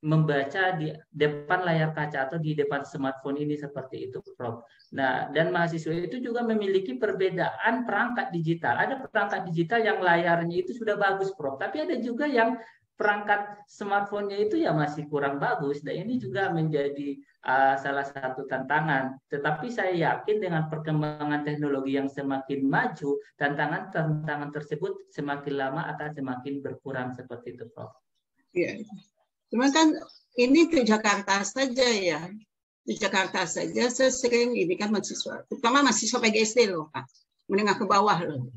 membaca di depan layar kaca atau di depan smartphone ini, seperti itu, Prof. Nah, dan mahasiswa itu juga memiliki perbedaan perangkat digital. Ada perangkat digital yang layarnya itu sudah bagus, Prof. Tapi ada juga yang perangkat smartphone-nya itu ya masih kurang bagus. Dan ini juga menjadi salah satu tantangan. Tetapi saya yakin dengan perkembangan teknologi yang semakin maju, tantangan-tantangan tersebut semakin lama akan semakin berkurang, seperti itu, Prof. Iya. Cuma kan ini ke Jakarta saja ya. Di Jakarta saja saya sering ini kan mahasiswa, terutama mahasiswa PGSD loh, Pak. Menengah ke bawah loh.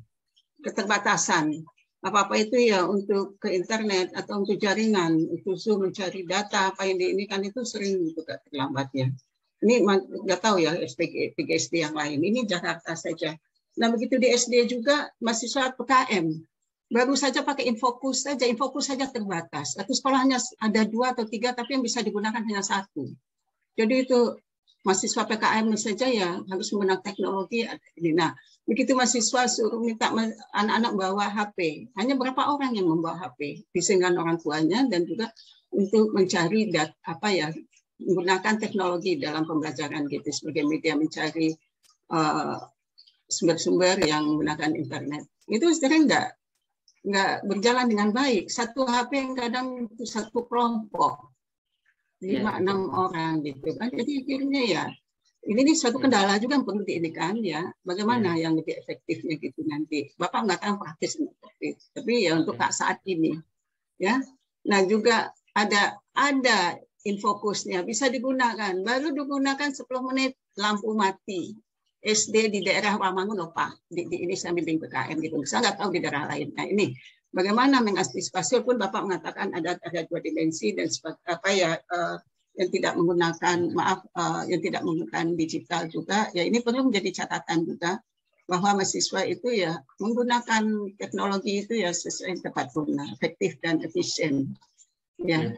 Keterbatasan. Apa-apa itu ya untuk ke internet atau untuk jaringan, itu Zoom mencari data, apa yang ini kan itu sering juga terlambatnya. Ini nggak tahu ya PGSD yang lain. Ini Jakarta saja. Nah, begitu di SD juga mahasiswa PKM. Baru saja pakai Infokus saja terbatas. Atau sekolahnya ada 2 atau 3, tapi yang bisa digunakan hanya 1. Jadi itu mahasiswa PKM saja ya harus menggunakan teknologi. Nah, begitu mahasiswa suruh minta anak-anak bawa HP, hanya berapa orang yang membawa HP? Bisingkan orang tuanya, dan juga untuk mencari menggunakan teknologi dalam pembelajaran gitu sebagai media mencari sumber-sumber yang menggunakan internet. Itu sering nggak berjalan dengan baik. Satu HP yang kadang itu satu kelompok 5-6 orang gitu kan. Jadi akhirnya ya ini suatu kendala juga yang perlu diinikan ya. Bagaimana yang lebih efektifnya gitu nanti. Bapak nggak tahu praktis efektif, tapi ya untuk saat ini ya. Nah juga ada Infokusnya bisa digunakan. Baru digunakan 10 menit lampu mati. SD di daerah Ramangun loh Pak, ini saya bimbing PKM gitu. Saya nggak tahu di daerah lain. Nah ini bagaimana mengantisipasi, walaupun Bapak mengatakan ada 2 dimensi dan yang tidak menggunakan yang tidak menggunakan digital juga. Ya ini perlu menjadi catatan juga bahwa mahasiswa itu ya menggunakan teknologi itu ya sesuai tepat guna, efektif dan efisien. Ya.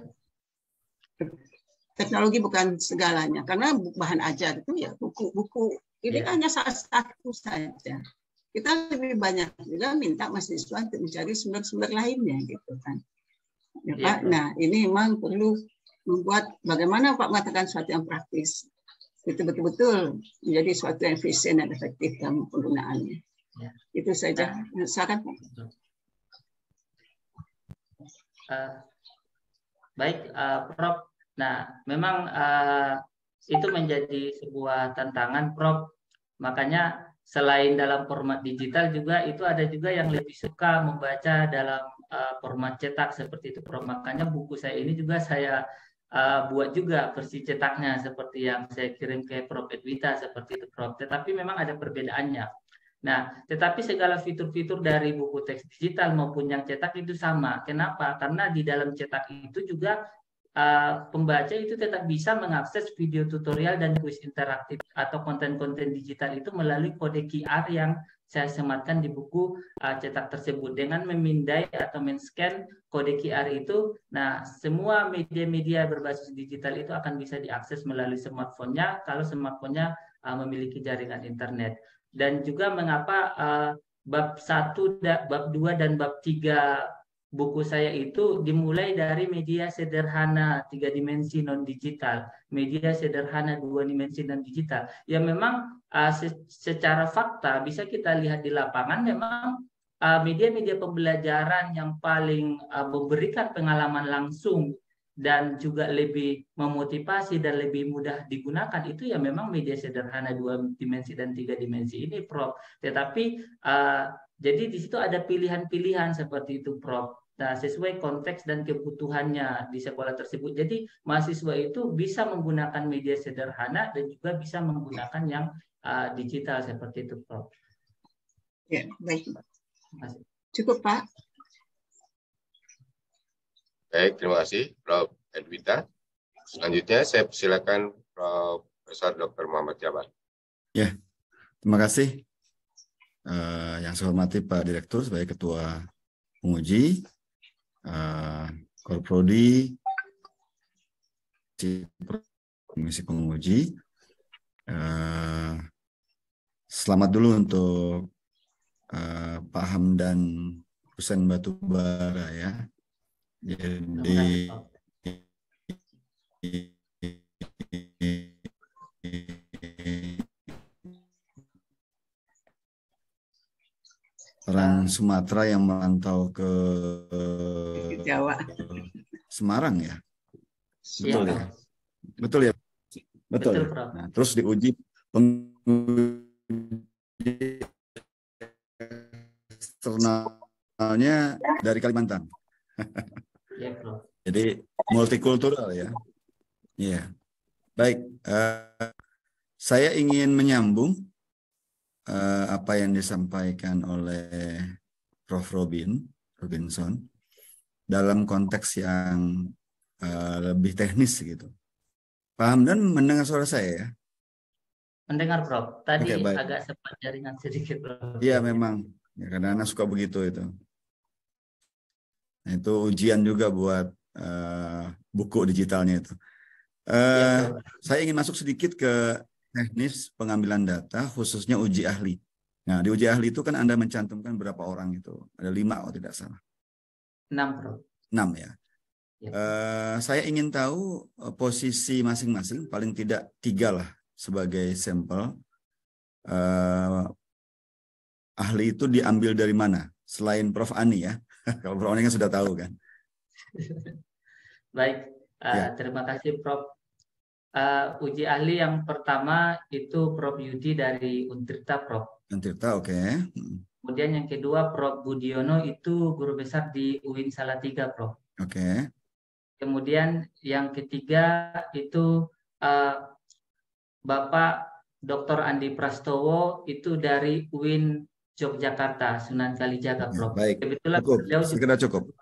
Teknologi bukan segalanya, karena bahan ajar itu ya buku-buku. Ini hanya salah satu saja. Kita lebih banyak juga minta mahasiswa untuk mencari sumber-sumber lainnya gitu kan. Ya, Pak. Nah, ini memang perlu membuat bagaimana Pak mengatakan sesuatu yang praktis. Itu betul-betul menjadi sesuatu yang efisien dan efektif dalam penggunaannya. Ya. Itu saja. Silakan Pak. Baik, Prof. Nah, memang itu menjadi sebuah tantangan, Prof. Makanya selain dalam format digital juga itu ada juga yang lebih suka membaca dalam format cetak, seperti itu, Prof. Makanya buku saya ini juga saya buat juga versi cetaknya seperti yang saya kirim ke Prof. Edwita, seperti itu, Prof. Tetapi memang ada perbedaannya. Nah, tetapi segala fitur-fitur dari buku teks digital maupun yang cetak itu sama. Kenapa? Karena di dalam cetak itu juga pembaca itu tetap bisa mengakses video tutorial dan kuis interaktif atau konten-konten digital itu melalui kode QR yang saya sematkan di buku cetak tersebut. Dengan memindai atau men-scan kode QR itu, nah semua media-media berbasis digital itu akan bisa diakses melalui smartphone-nya kalau smartphone-nya memiliki jaringan internet. Dan juga mengapa bab 1, bab 2, dan bab 3 buku saya itu dimulai dari media sederhana 3 dimensi non-digital, media sederhana 2 dimensi non-digital. Ya memang secara fakta bisa kita lihat di lapangan, memang media-media pembelajaran yang paling memberikan pengalaman langsung dan juga lebih memotivasi dan lebih mudah digunakan, itu ya memang media sederhana 2 dimensi dan 3 dimensi ini, Prof. Tetapi jadi di situ ada pilihan-pilihan seperti itu, Prof. Nah, sesuai konteks dan kebutuhannya di sekolah tersebut. Jadi mahasiswa itu bisa menggunakan media sederhana dan juga bisa menggunakan yang digital seperti itu, Prof. Ya, baik. Terima kasih. Cukup, Pak. Baik, terima kasih Prof. Edwita. Selanjutnya saya persilakan Profesor Dr. Muhammad Jabar. Ya, terima kasih. Yang saya hormati Pak Direktur sebagai Ketua Penguji, Korprodi, Komisi Penguji. Selamat dulu untuk Pak Hamdan Husain Batubara ya. Jadi orang Sumatera yang merantau ke Jawa, Semarang ya, betul Ya, ya, betul ya, betul ya. Prof. Nah, terus diuji eksternalnya dari Kalimantan. Ya, Prof. Jadi multikultural ya. Iya. Baik, saya ingin menyambung apa yang disampaikan oleh Prof. Robinson dalam konteks yang lebih teknis gitu. Pak Hamdan mendengar suara saya ya? Mendengar, Prof. Tadi Oke, baik. agak sempat jaringan sedikit, Prof. Iya memang, ya, karena anak suka begitu itu. Nah, itu ujian juga buat buku digitalnya itu. Ya, Prof. Saya ingin masuk sedikit ke teknis pengambilan data, khususnya uji ahli. Nah, di uji ahli itu kan Anda mencantumkan berapa orang itu? Ada 5 kalau tidak salah. 6, Prof. 6 ya. Ya. Saya ingin tahu posisi masing-masing, paling tidak 3 lah sebagai sampel. Ahli itu diambil dari mana? Selain Prof. Ani ya. Kalau Prof. Ani kan sudah tahu kan. Baik, Ya. terima kasih, Prof. Uji ahli yang pertama itu Prof. Yudi dari Untirta, Prof. Untirta, oke. Kemudian yang kedua Prof. Budiono itu guru besar di UIN Salatiga, Prof. Oke. Kemudian yang ketiga itu Bapak Dr. Andi Prastowo itu dari UIN Yogyakarta, Sunan Kalijaga, Prof. Baik, Kebetulan cukup. beliau Segera cukup.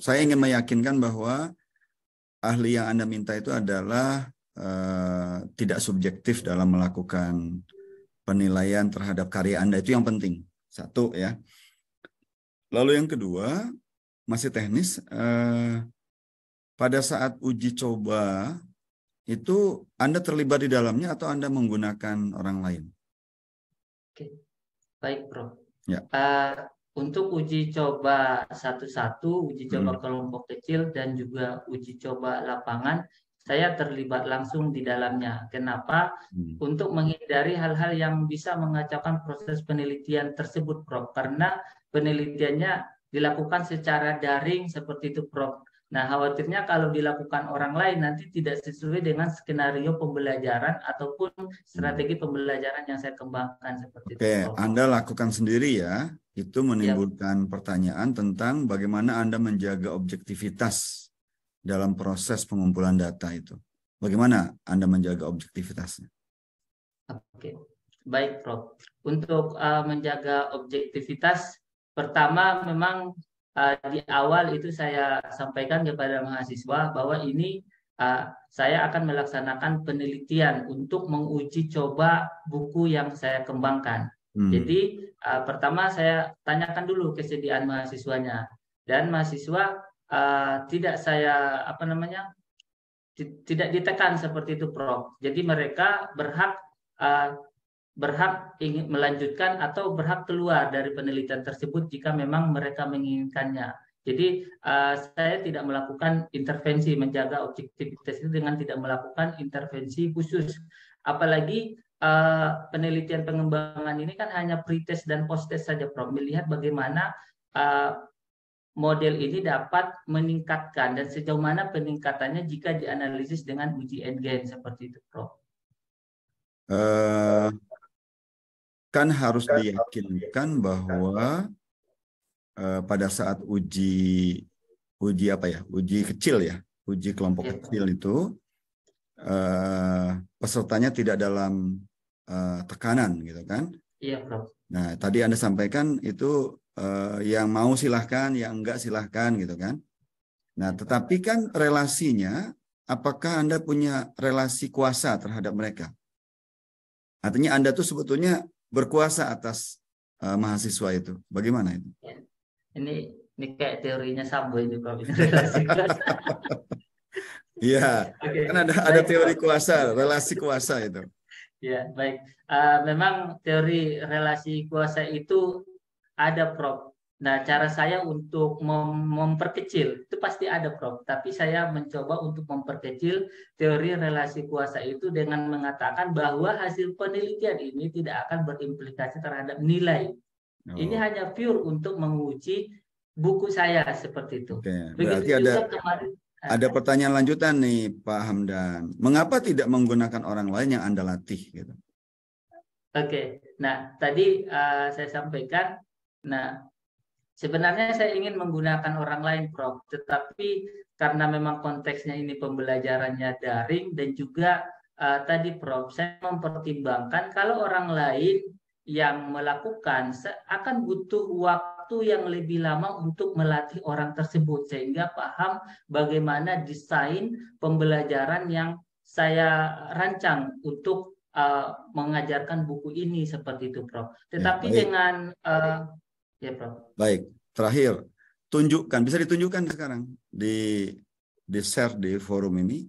Saya ingin meyakinkan bahwa ahli yang Anda minta itu adalah tidak subjektif dalam melakukan penilaian terhadap karya Anda. Itu yang penting. 1 ya. Lalu yang kedua, masih teknis. Pada saat uji coba, itu Anda terlibat di dalamnya atau Anda menggunakan orang lain? Oke. Baik, Prof. Ya. Untuk uji coba satu-satu, uji coba kelompok kecil, dan juga uji coba lapangan, saya terlibat langsung di dalamnya. Kenapa? Untuk menghindari hal-hal yang bisa mengacaukan proses penelitian tersebut, Prof. Karena penelitiannya dilakukan secara daring seperti itu, Prof. Nah, khawatirnya kalau dilakukan orang lain nanti tidak sesuai dengan skenario pembelajaran ataupun strategi pembelajaran yang saya kembangkan seperti itu, Prof. Anda lakukan sendiri ya. Itu menimbulkan pertanyaan tentang bagaimana Anda menjaga objektivitas dalam proses pengumpulan data itu. Bagaimana Anda menjaga objektivitasnya? Oke, baik, Prof. Untuk menjaga objektivitas, pertama memang di awal itu saya sampaikan kepada mahasiswa bahwa ini saya akan melaksanakan penelitian untuk menguji coba buku yang saya kembangkan. Jadi pertama saya tanyakan dulu kesediaan mahasiswanya, dan mahasiswa tidak saya tidak ditekan seperti itu, Prof. Jadi mereka berhak ingin melanjutkan atau berhak keluar dari penelitian tersebut jika memang mereka menginginkannya. Jadi saya tidak melakukan intervensi, menjaga objektivitas itu dengan tidak melakukan intervensi khusus. Apalagi penelitian pengembangan ini kan hanya pretest dan posttest saja, Prof. Melihat bagaimana model ini dapat meningkatkan dan sejauh mana peningkatannya jika dianalisis dengan uji endgame seperti itu, Prof? Kan harus diyakinkan bahwa pada saat uji apa ya, uji kecil ya, uji kelompok kecil itu pesertanya tidak dalam tekanan gitu kan? Iya, Prof. Nah, tadi Anda sampaikan itu yang mau silahkan, yang enggak silahkan gitu kan? Nah, tetapi kan relasinya, apakah Anda punya relasi kuasa terhadap mereka? Artinya Anda tuh sebetulnya berkuasa atas mahasiswa itu. Bagaimana itu? Ini kayak teorinya Sambo ini, Prof. Ini relasi kuasa. Iya, kan ada teori kuasa, relasi kuasa itu. Ya, baik. Memang teori relasi kuasa itu ada, Prof. Nah, cara saya untuk memperkecil itu pasti ada, Prof. Tapi saya mencoba untuk memperkecil teori relasi kuasa itu dengan mengatakan bahwa hasil penelitian ini tidak akan berimplikasi terhadap nilai. Ini hanya pure untuk menguji buku saya seperti itu. Oke. Begitu Berarti juga kemarin. Ada pertanyaan lanjutan nih, Pak Hamdan. Mengapa tidak menggunakan orang lain yang Anda latih? Gitu? Oke. Nah, tadi saya sampaikan. Nah, sebenarnya saya ingin menggunakan orang lain, Prof. Tetapi karena memang konteksnya ini pembelajarannya daring dan juga tadi, Prof, saya mempertimbangkan kalau orang lain yang melakukan akan butuh waktu yang lebih lama untuk melatih orang tersebut sehingga paham bagaimana desain pembelajaran yang saya rancang untuk mengajarkan buku ini seperti itu, Prof. Tetapi ya, dengan ya, Prof. Baik, terakhir tunjukkan, bisa ditunjukkan sekarang di share di forum ini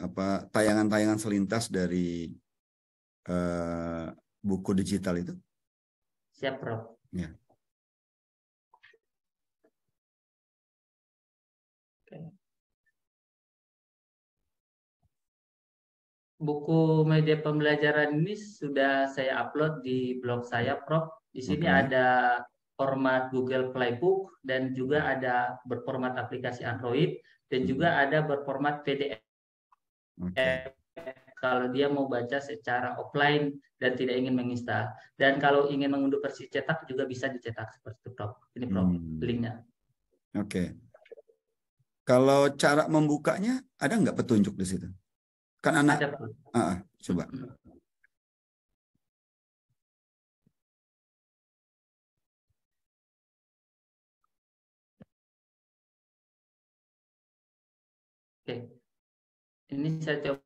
apa tayangan-tayangan selintas dari buku digital itu? Siap, Prof. Ya. Buku media pembelajaran ini sudah saya upload di blog saya, Prof. Di sini ada format Google Playbook dan juga ada berformat aplikasi Android dan juga ada berformat PDF. Kalau dia mau baca secara offline dan tidak ingin menginstal. Dan kalau ingin mengunduh versi cetak juga bisa dicetak seperti itu, Prof. Ini, Prof, linknya. Oke. Kalau cara membukanya ada nggak petunjuk di situ? Kan anak. Ada, Prof. Coba. Oke. Ini saya coba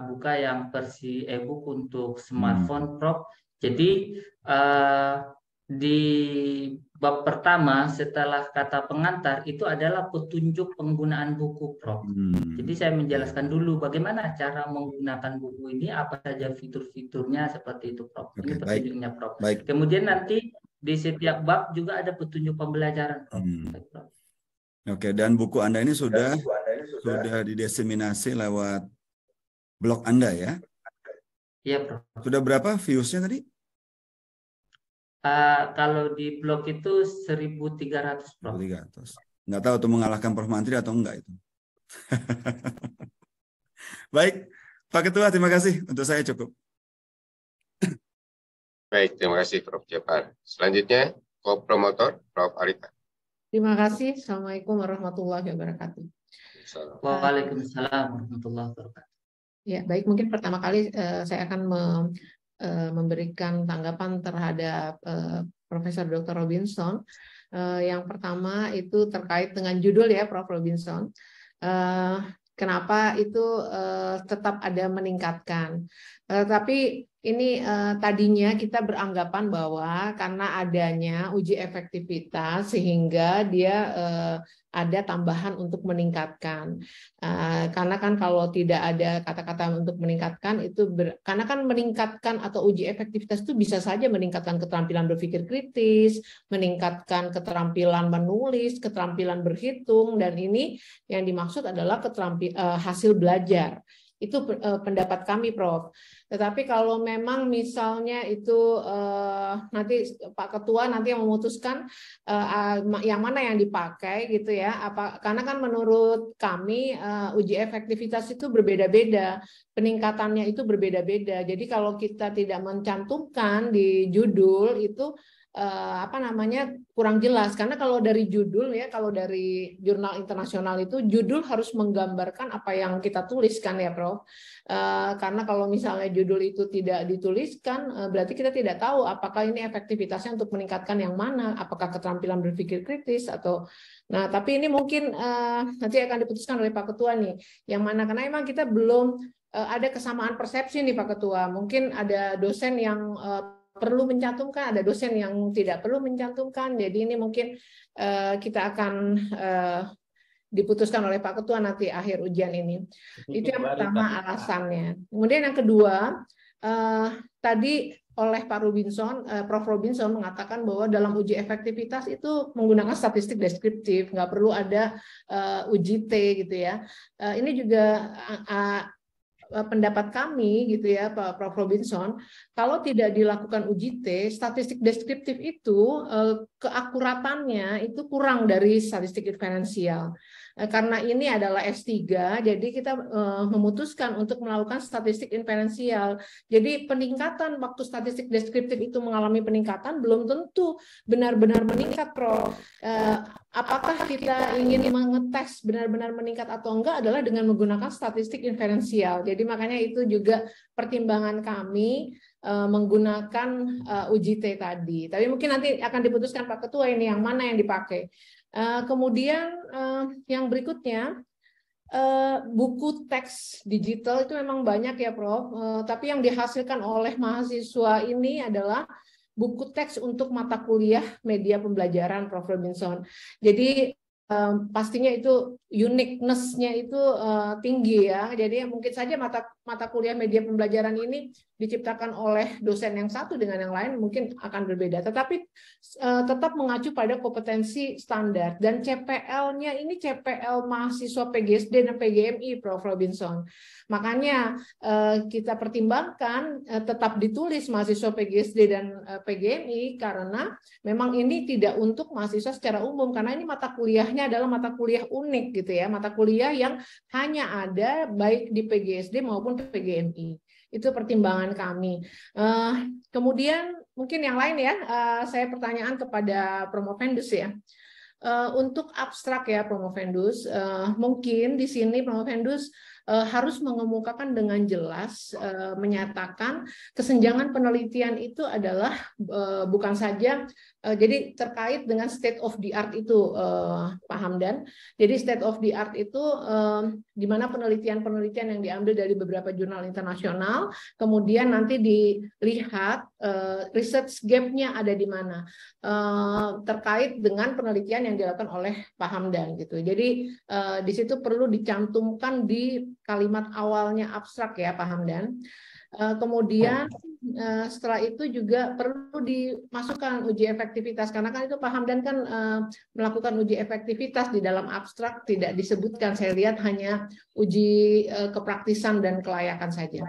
buka yang versi e-book untuk smartphone, Prof. Jadi di bab pertama setelah kata pengantar itu adalah petunjuk penggunaan buku, Prof. Jadi saya menjelaskan dulu bagaimana cara menggunakan buku ini, apa saja fitur-fiturnya seperti itu, Prof. Ini petunjuknya, Prof. Baik. Kemudian nanti di setiap bab juga ada petunjuk pembelajaran, Prof. Oke, dan buku Anda ini sudah didiseminasi lewat blog Anda ya? Iya, Prof. Sudah berapa views-nya tadi? Kalau di blog itu 1.300, Prof. 1.300. Nggak tahu tuh mengalahkan Prof. Mantri atau enggak itu. Baik, Pak Ketua, terima kasih. Untuk saya cukup. Baik, terima kasih Prof. Japar. Selanjutnya, Co-Promotor Prof. Arita. Terima kasih. Assalamualaikum warahmatullahi wabarakatuh. Waalaikumsalam warahmatullahi wabarakatuh. Ya, baik. Mungkin pertama kali saya akan memberikan tanggapan terhadap Profesor Dr. Robinson. Yang pertama itu terkait dengan judul ya, Prof. Robinson. Kenapa itu tetap ada meningkatkan? Tapi ini tadinya kita beranggapan bahwa karena adanya uji efektivitas sehingga dia ada tambahan untuk meningkatkan. Karena kan kalau tidak ada kata-kata untuk meningkatkan itu karena kan meningkatkan atau uji efektivitas itu bisa saja meningkatkan keterampilan berpikir kritis, meningkatkan keterampilan menulis, keterampilan berhitung, dan ini yang dimaksud adalah hasil belajar. Itu pendapat kami, Prof. Tetapi kalau memang misalnya itu nanti Pak Ketua nanti yang memutuskan yang mana yang dipakai gitu ya. Karena kan menurut kami uji efektivitas itu berbeda-beda, peningkatannya itu berbeda-beda. Jadi kalau kita tidak mencantumkan di judul itu kurang jelas, karena kalau dari judul ya, kalau dari jurnal internasional itu judul harus menggambarkan apa yang kita tuliskan ya, Prof. Karena kalau misalnya judul itu tidak dituliskan, berarti kita tidak tahu apakah ini efektivitasnya untuk meningkatkan yang mana, apakah keterampilan berpikir kritis atau tapi ini mungkin nanti akan diputuskan oleh Pak Ketua nih yang mana, karena memang kita belum ada kesamaan persepsi nih Pak Ketua. Mungkin ada dosen yang perlu mencantumkan, ada dosen yang tidak perlu mencantumkan. Jadi ini mungkin kita akan diputuskan oleh Pak Ketua nanti akhir ujian ini. Itu yang pertama alasannya. Kemudian yang kedua, tadi oleh Pak Robinson, Prof. Robinson mengatakan bahwa dalam uji efektivitas itu menggunakan statistik deskriptif, nggak perlu ada uji T gitu ya. Ini juga pendapat kami gitu ya Pak Prof. Robinson, kalau tidak dilakukan uji T, statistik deskriptif itu keakuratannya itu kurang dari statistik inferensial. Karena ini adalah S3, jadi kita memutuskan untuk melakukan statistik inferensial. Jadi peningkatan waktu statistik deskriptif itu mengalami peningkatan belum tentu benar-benar meningkat, Prof. Apakah kita ingin mengetes benar-benar meningkat atau enggak adalah dengan menggunakan statistik inferensial. Jadi makanya itu juga pertimbangan kami menggunakan uji T tadi. Tapi mungkin nanti akan diputuskan Pak Ketua ini yang mana yang dipakai. Kemudian yang berikutnya, buku teks digital itu memang banyak ya Prof. Tapi yang dihasilkan oleh mahasiswa ini adalah buku teks untuk mata kuliah media pembelajaran, Prof. Robinson. Jadi pastinya itu uniqueness-nya itu tinggi ya. Jadi mungkin saja mata kuliah media pembelajaran ini diciptakan oleh dosen yang satu dengan yang lain mungkin akan berbeda. Tetapi tetap mengacu pada kompetensi standar. Dan CPL-nya ini CPL mahasiswa PGSD dan PGMI, Prof. Robinson. Makanya kita pertimbangkan tetap ditulis mahasiswa PGSD dan PGMI karena memang ini tidak untuk mahasiswa secara umum, karena ini mata kuliahnya adalah mata kuliah unik gitu ya, mata kuliah yang hanya ada baik di PGSD maupun PGMI. Itu pertimbangan kami. Kemudian mungkin yang lain ya, saya pertanyaan kepada Promovendus ya. Untuk abstrak ya Promovendus, mungkin di sini Promovendus harus mengemukakan dengan jelas, menyatakan kesenjangan penelitian itu adalah bukan saja jadi terkait dengan state of the art itu, Pak Hamdan. Jadi state of the art itu di mana penelitian-penelitian yang diambil dari beberapa jurnal internasional, kemudian nanti dilihat research gap-nya ada di mana terkait dengan penelitian yang dilakukan oleh Pak Hamdan gitu. Jadi di situ perlu dicantumkan di kalimat awalnya abstrak ya Pak Hamdan. Kemudian setelah itu juga perlu dimasukkan uji efektivitas, karena kan itu Pak Hamdan kan melakukan uji efektivitas di dalam abstrak tidak disebutkan, saya lihat hanya uji kepraktisan dan kelayakan saja.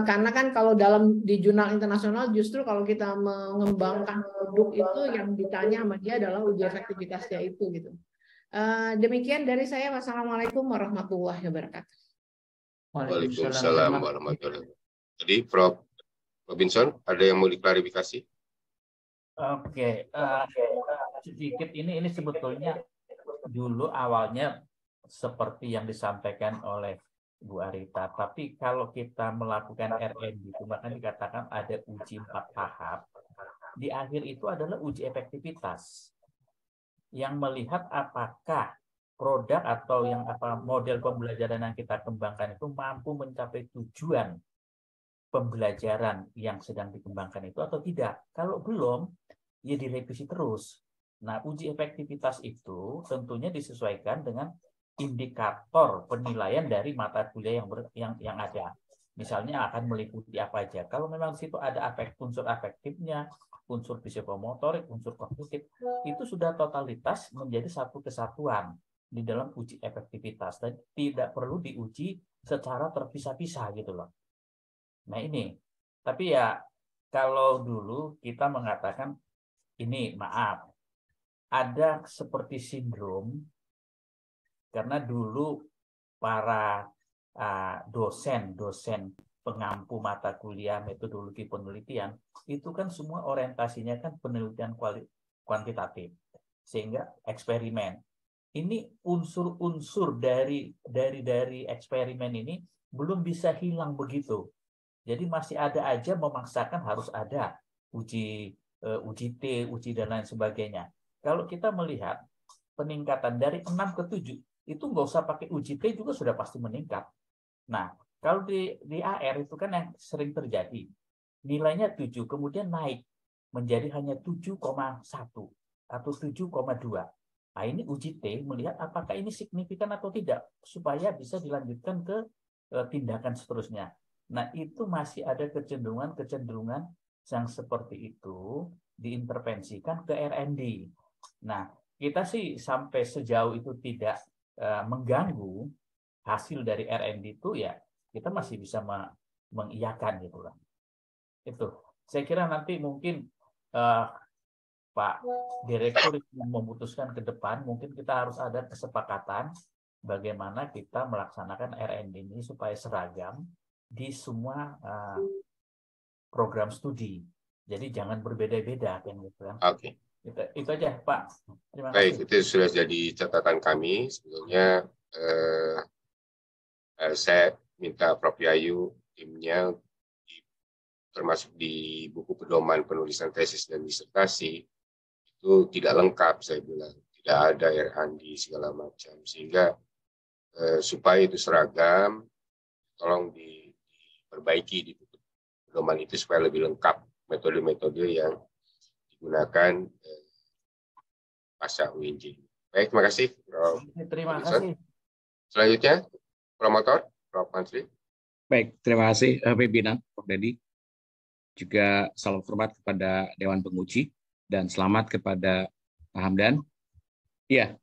Karena kan kalau di jurnal internasional justru kalau kita mengembangkan produk itu yang ditanya sama dia adalah uji efektivitasnya itu gitu. Demikian dari saya. Wassalamualaikum warahmatullahi wabarakatuh. Waalaikumsalam warahmatullahi wabarakatuh. Jadi Prof. Robinson, ada yang mau diklarifikasi? Oke, sedikit ini sebetulnya dulu awalnya seperti yang disampaikan oleh Bu Arita, tapi kalau kita melakukan RND itu maka dikatakan ada uji 4 tahap. Di akhir itu adalah uji efektivitas yang melihat apakah produk atau model pembelajaran yang kita kembangkan itu mampu mencapai tujuan pembelajaran yang sedang dikembangkan itu atau tidak. Kalau belum, ya direvisi terus. Nah, uji efektivitas itu tentunya disesuaikan dengan indikator penilaian dari mata kuliah yang ada. Misalnya akan meliputi apa aja. Kalau memang di situ ada unsur afektifnya, unsur psikomotorik, unsur kognitif, itu sudah totalitas menjadi satu kesatuan. di dalam uji efektivitas dan tidak perlu diuji secara terpisah-pisah gitu loh. Nah ini, tapi ya kalau dulu kita mengatakan ini, maaf, ada seperti sindrom karena dulu para dosen pengampu mata kuliah metodologi penelitian itu kan semua orientasinya kan penelitian kuantitatif, sehingga eksperimen. Ini unsur-unsur dari eksperimen ini belum bisa hilang begitu. Jadi masih ada aja memaksakan harus ada uji T, uji dan lain sebagainya. Kalau kita melihat peningkatan dari 6 ke 7, itu nggak usah pakai uji T juga sudah pasti meningkat. Nah, kalau di AR itu kan yang sering terjadi. Nilainya 7, kemudian naik menjadi hanya 7,1 atau 7,2. Nah, ini uji T melihat apakah ini signifikan atau tidak, supaya bisa dilanjutkan ke tindakan seterusnya. Nah, itu masih ada kecenderungan yang seperti itu diintervensikan ke R&D. Nah, kita sih sampai sejauh itu tidak mengganggu hasil dari R&D itu, ya kita masih bisa mengiyakan gitu lah. Itu. Saya kira nanti mungkin Pak Direktur memutuskan ke depan, mungkin kita harus ada kesepakatan bagaimana kita melaksanakan R&D ini supaya seragam di semua program studi. Jadi jangan berbeda-beda kan gitu kan. Oke. Itu aja Pak. Terima Baik, kasih. itu sudah jadi catatan kami. Sebetulnya saya minta Prof. Yayu timnya termasuk di buku pedoman penulisan tesis dan disertasi itu tidak lengkap, saya bilang tidak ada R&D segala macam, sehingga supaya itu seragam tolong diperbaiki di buku pedoman itu supaya lebih lengkap metode-metode yang digunakan pasca UNJ. Baik, terima kasih Prof. Terima Robinson. kasih. Selanjutnya promotor Prof. Mansri. Baik, terima kasih pimpinan Prof. Dedi. Juga salam hormat kepada Dewan Penguji dan selamat kepada Pak Hamdan. Iya,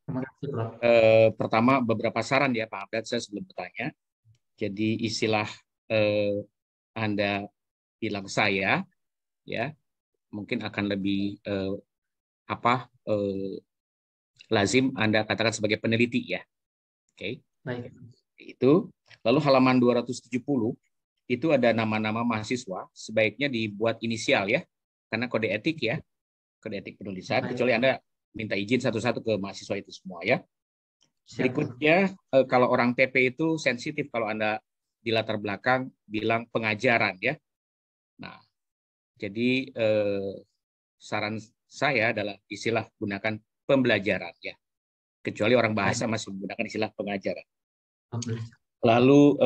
pertama beberapa saran ya Pak Hamdan, saya sebelum bertanya. Jadi istilah Anda bilang saya, ya mungkin akan lebih lazim Anda katakan sebagai peneliti ya. Oke. Baik. Itu. Lalu halaman 270 itu ada nama-nama mahasiswa, sebaiknya dibuat inisial ya, karena kode etik ya, kode etik penulisan, kecuali Anda minta izin satu-satu ke mahasiswa itu semua ya. Berikutnya, kalau orang TP itu sensitif kalau Anda di latar belakang bilang pengajaran ya. Nah, jadi saran saya adalah istilah gunakan pembelajaran ya, kecuali orang bahasa masih menggunakan istilah pengajaran. Lalu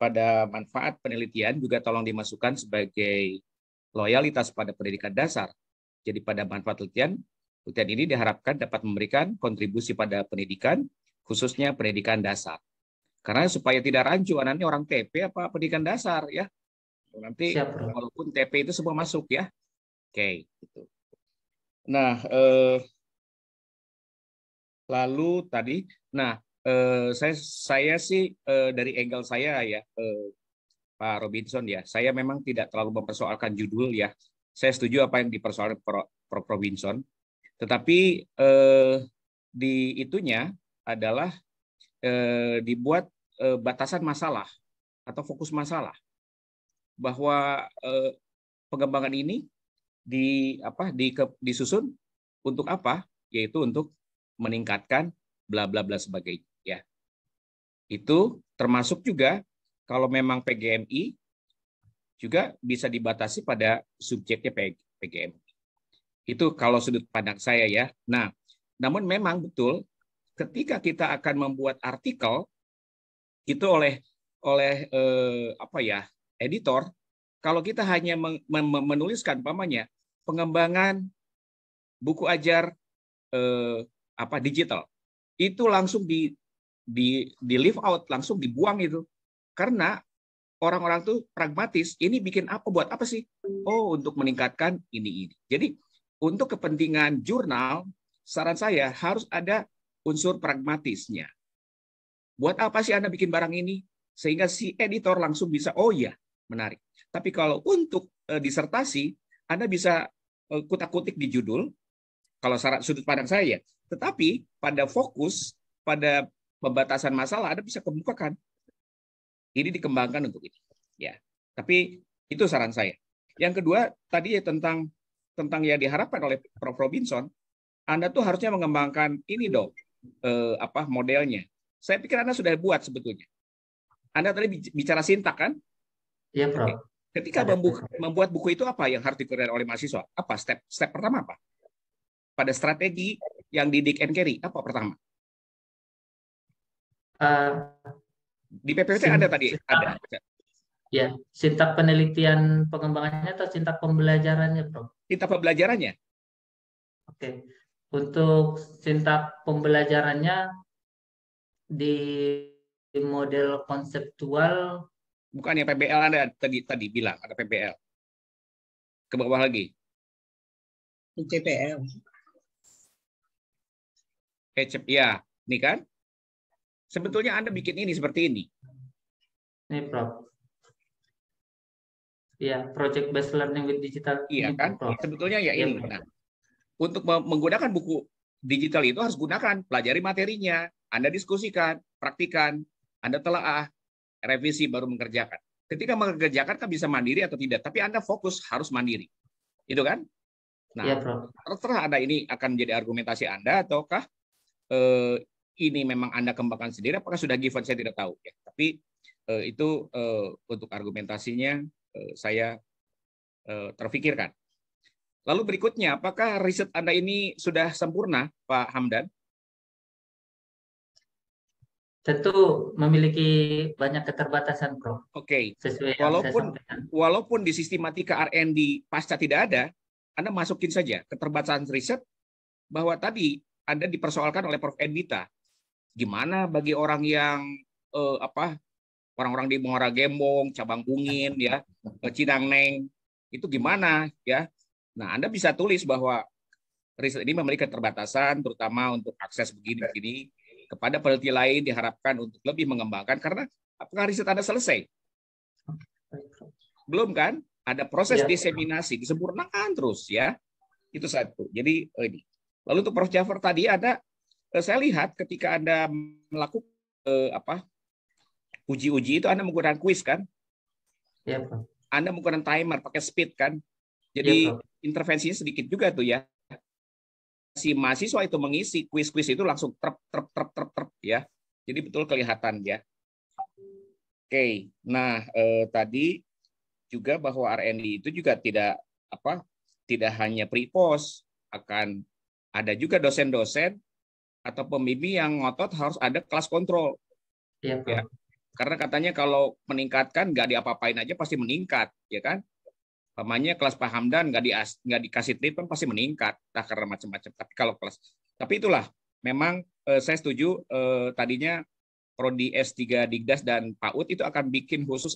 pada manfaat penelitian juga tolong dimasukkan sebagai loyalitas pada pendidikan dasar. Jadi pada manfaat penelitian ini diharapkan dapat memberikan kontribusi pada pendidikan, khususnya pendidikan dasar. Karena supaya tidak rancu, anaknya orang TP apa pendidikan dasar ya. Nanti walaupun TP itu semua masuk ya. Oke, gitu. Nah, lalu tadi, saya sih dari angle saya ya, Pak Robinson ya, saya memang tidak terlalu mempersoalkan judul ya. Saya setuju apa yang dipersoalkan Prof. Robinson, tetapi di itunya adalah dibuat batasan masalah atau fokus masalah, bahwa pengembangan ini disusun untuk apa? Yaitu untuk meningkatkan bla bla bla sebagainya ya. Itu termasuk juga kalau memang PGMI juga bisa dibatasi pada subjeknya PGMI. Itu kalau sudut pandang saya ya. Nah, namun memang betul ketika kita akan membuat artikel itu oleh editor, kalau kita hanya menuliskan umpamanya pengembangan buku ajar digital, itu langsung di leave out, langsung dibuang itu. Karena orang-orang tuh pragmatis, ini bikin apa, buat apa sih? Oh, untuk meningkatkan ini. Jadi untuk kepentingan jurnal saran saya harus ada unsur pragmatisnya. Buat apa sih Anda bikin barang ini? Sehingga si editor langsung bisa, oh iya, menarik. Tapi kalau untuk disertasi, Anda bisa kutak-kutik di judul, kalau sudut pandang saya. Tetapi pada fokus, pada pembatasan masalah, Anda bisa kemukakan. Ini dikembangkan untuk ini. Ya, tapi itu saran saya. Yang kedua, tadi ya tentang yang diharapkan oleh Prof. Robinson, Anda tuh harusnya mengembangkan ini dong, modelnya. Saya pikir Anda sudah buat sebetulnya. Anda tadi bicara sintak kan? Iya, Prof. Ketika membuat buku itu apa yang harus dikerjakan oleh mahasiswa? Apa step pertama apa? Pada strategi yang di Dick and Carey, apa pertama? Di PPT ada tadi. Ada. Ya, sintak penelitian pengembangannya atau sintak pembelajarannya, Prof? Sintak pembelajarannya. Oke. Untuk sintak pembelajarannya di model konseptual, bukannya PBL Anda tadi bilang ada PBL. Ke bawah lagi. PBL. Ya, ini kan. Sebetulnya Anda bikin ini seperti ini. Ini, Prof. Iya, project based learning with digital. Iya ini, kan? Prof. Sebetulnya ya ini. Nah, untuk menggunakan buku digital itu harus gunakan, pelajari materinya, Anda diskusikan, praktikan, Anda telaah, revisi baru mengerjakan. Ketika mengerjakan kan bisa mandiri atau tidak, tapi Anda fokus harus mandiri. Itu kan? Nah, ya, Prof. terserah Anda ini akan menjadi argumentasi Anda ataukah ini memang Anda kembangkan sendiri, apakah sudah given saya tidak tahu ya. Tapi itu untuk argumentasinya saya terfikirkan. Lalu berikutnya, apakah riset Anda ini sudah sempurna, Pak Hamdan? Tentu memiliki banyak keterbatasan, Prof. Oke. Sesuai yang saya sampaikan. Walaupun di sistematika R&D pasca tidak ada, Anda masukin saja keterbatasan riset bahwa tadi Anda dipersoalkan oleh Prof. Edwita. Gimana bagi orang yang orang-orang di Muara Gembong, Cabang Bungin, ya, Cidangneng, itu gimana, ya? Nah, Anda bisa tulis bahwa riset ini memiliki keterbatasan, terutama untuk akses begini-begini. Kepada peneliti lain diharapkan untuk lebih mengembangkan, karena apakah riset Anda selesai? Belum kan? Ada proses diseminasi, disempurnakan terus, ya. Itu satu. Jadi ini. Lalu untuk Prof. Jafar tadi ada, saya lihat ketika Anda melakukan uji-uji itu Anda menggunakan kuis kan? Ya, Prof. Anda menggunakan timer, pakai speed kan? Jadi intervensinya sedikit juga tuh ya. Si mahasiswa itu mengisi kuis-kuis itu langsung trep ya. Jadi betul kelihatan ya. Oke. Nah, tadi juga bahwa R&D itu juga tidak hanya pre-post, akan ada juga dosen-dosen atau pembimbing yang ngotot harus ada kelas kontrol. Iya, Prof. Ya. Karena katanya kalau meningkatkan nggak diapa-apain aja pasti meningkat, ya kan? Pamannya kelas Pak Hamdan nggak dikasih treatment pasti meningkat, nah, karena macam-macam. Tapi itulah memang saya setuju tadinya Prodi S3 Digdas dan PAUD itu akan bikin khusus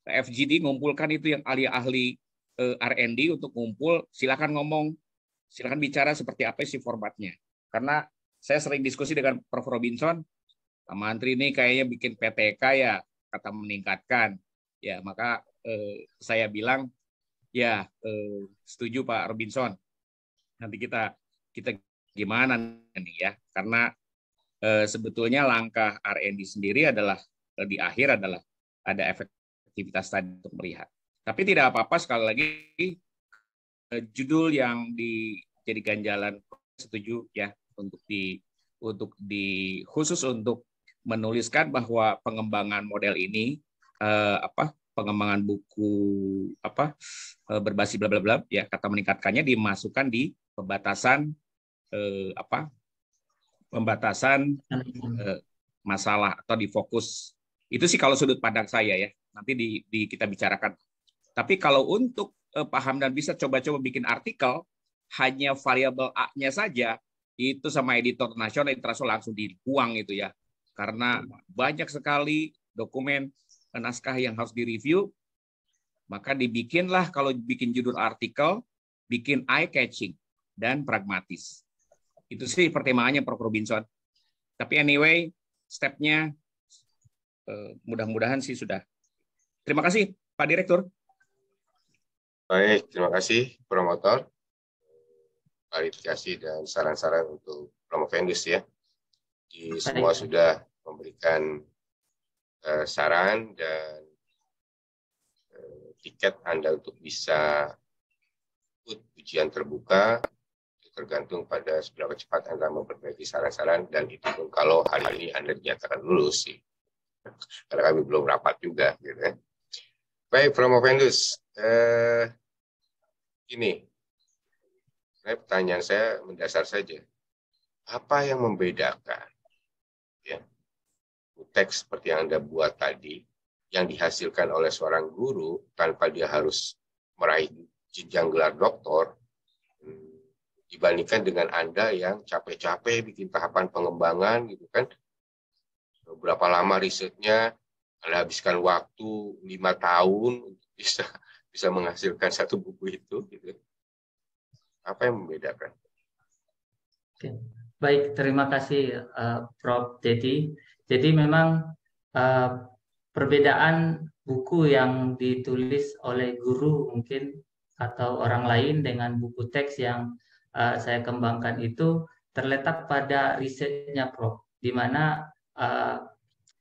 FGD, ngumpulkan itu yang ahli-ahli R&D untuk ngumpul. Silakan ngomong, silakan bicara seperti apa sih formatnya. Karena saya sering diskusi dengan Prof. Robinson, Pak Mantri ini kayaknya bikin PTK ya, kata meningkatkan. Ya maka saya bilang, ya, setuju Pak Robinson. Nanti kita gimana nih ya? Karena sebetulnya langkah R&D sendiri adalah di akhir adalah ada efektivitas tadi untuk melihat. Tapi tidak apa-apa, sekali lagi judul yang dijadikan jalan setuju ya untuk khusus untuk menuliskan bahwa pengembangan model ini pengembangan buku berbasis bla bla bla ya, kata meningkatkannya dimasukkan di pembatasan masalah atau di fokus. Itu sih kalau sudut pandang saya ya. Nanti kita bicarakan. Tapi kalau untuk Pak Hamdan bisa coba-coba bikin artikel hanya variabel A-nya saja, itu sama editor nasional internasional langsung dibuang itu ya. Karena banyak sekali dokumen naskah yang harus direview, maka dibikinlah kalau bikin judul artikel, bikin eye-catching dan pragmatis. Itu sih pertimbangannya Prof. Robinson. Tapi anyway, step-nya mudah-mudahan sih sudah. Terima kasih Pak Direktur. Baik, terima kasih promotor. Klarifikasi dan saran-saran untuk Promovendus ya. Semua sudah memberikan saran dan tiket Anda untuk bisa ikut ujian terbuka tergantung pada seberapa cepat Anda memperbaiki saran-saran, dan itu pun kalau hari ini Anda dinyatakan lulus sih. Karena kami belum rapat juga. Gitu ya. Baik, Promovendus. Ini, pertanyaan saya mendasar saja. Apa yang membedakan ya, teks seperti yang Anda buat tadi, yang dihasilkan oleh seorang guru tanpa dia harus meraih jenjang gelar doktor, dibandingkan dengan Anda yang capek-capek bikin tahapan pengembangan gitu kan, berapa lama risetnya, Anda habiskan waktu 5 tahun untuk bisa menghasilkan satu buku itu gitu. Apa yang membedakan? Oke. Baik, terima kasih Prof. Dedi. Jadi memang perbedaan buku yang ditulis oleh guru mungkin atau orang lain dengan buku teks yang saya kembangkan itu terletak pada risetnya, Prof. Di mana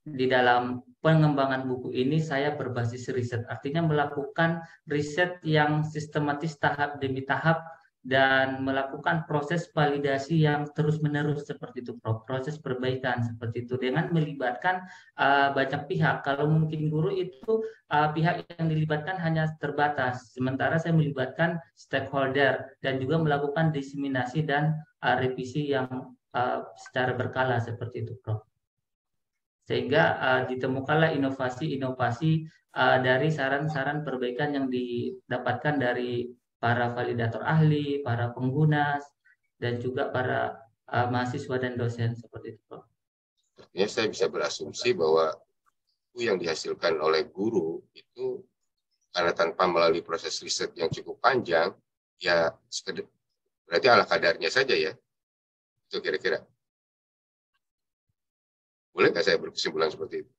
di dalam pengembangan buku ini saya berbasis riset, artinya melakukan riset yang sistematis tahap demi tahap dan melakukan proses validasi yang terus-menerus seperti itu, Prof. Proses perbaikan seperti itu dengan melibatkan banyak pihak. Kalau mungkin guru itu pihak yang dilibatkan hanya terbatas, sementara saya melibatkan stakeholder dan juga melakukan diseminasi dan revisi yang secara berkala seperti itu, Prof. Sehingga ditemukanlah inovasi-inovasi dari saran-saran perbaikan yang didapatkan dari para validator ahli, para pengguna, dan juga para mahasiswa dan dosen seperti itu, Prof. Artinya saya bisa berasumsi bahwa buku yang dihasilkan oleh guru itu karena tanpa melalui proses riset yang cukup panjang, ya berarti ala kadarnya saja ya. Itu kira-kira. Boleh nggak saya berkesimpulan seperti itu?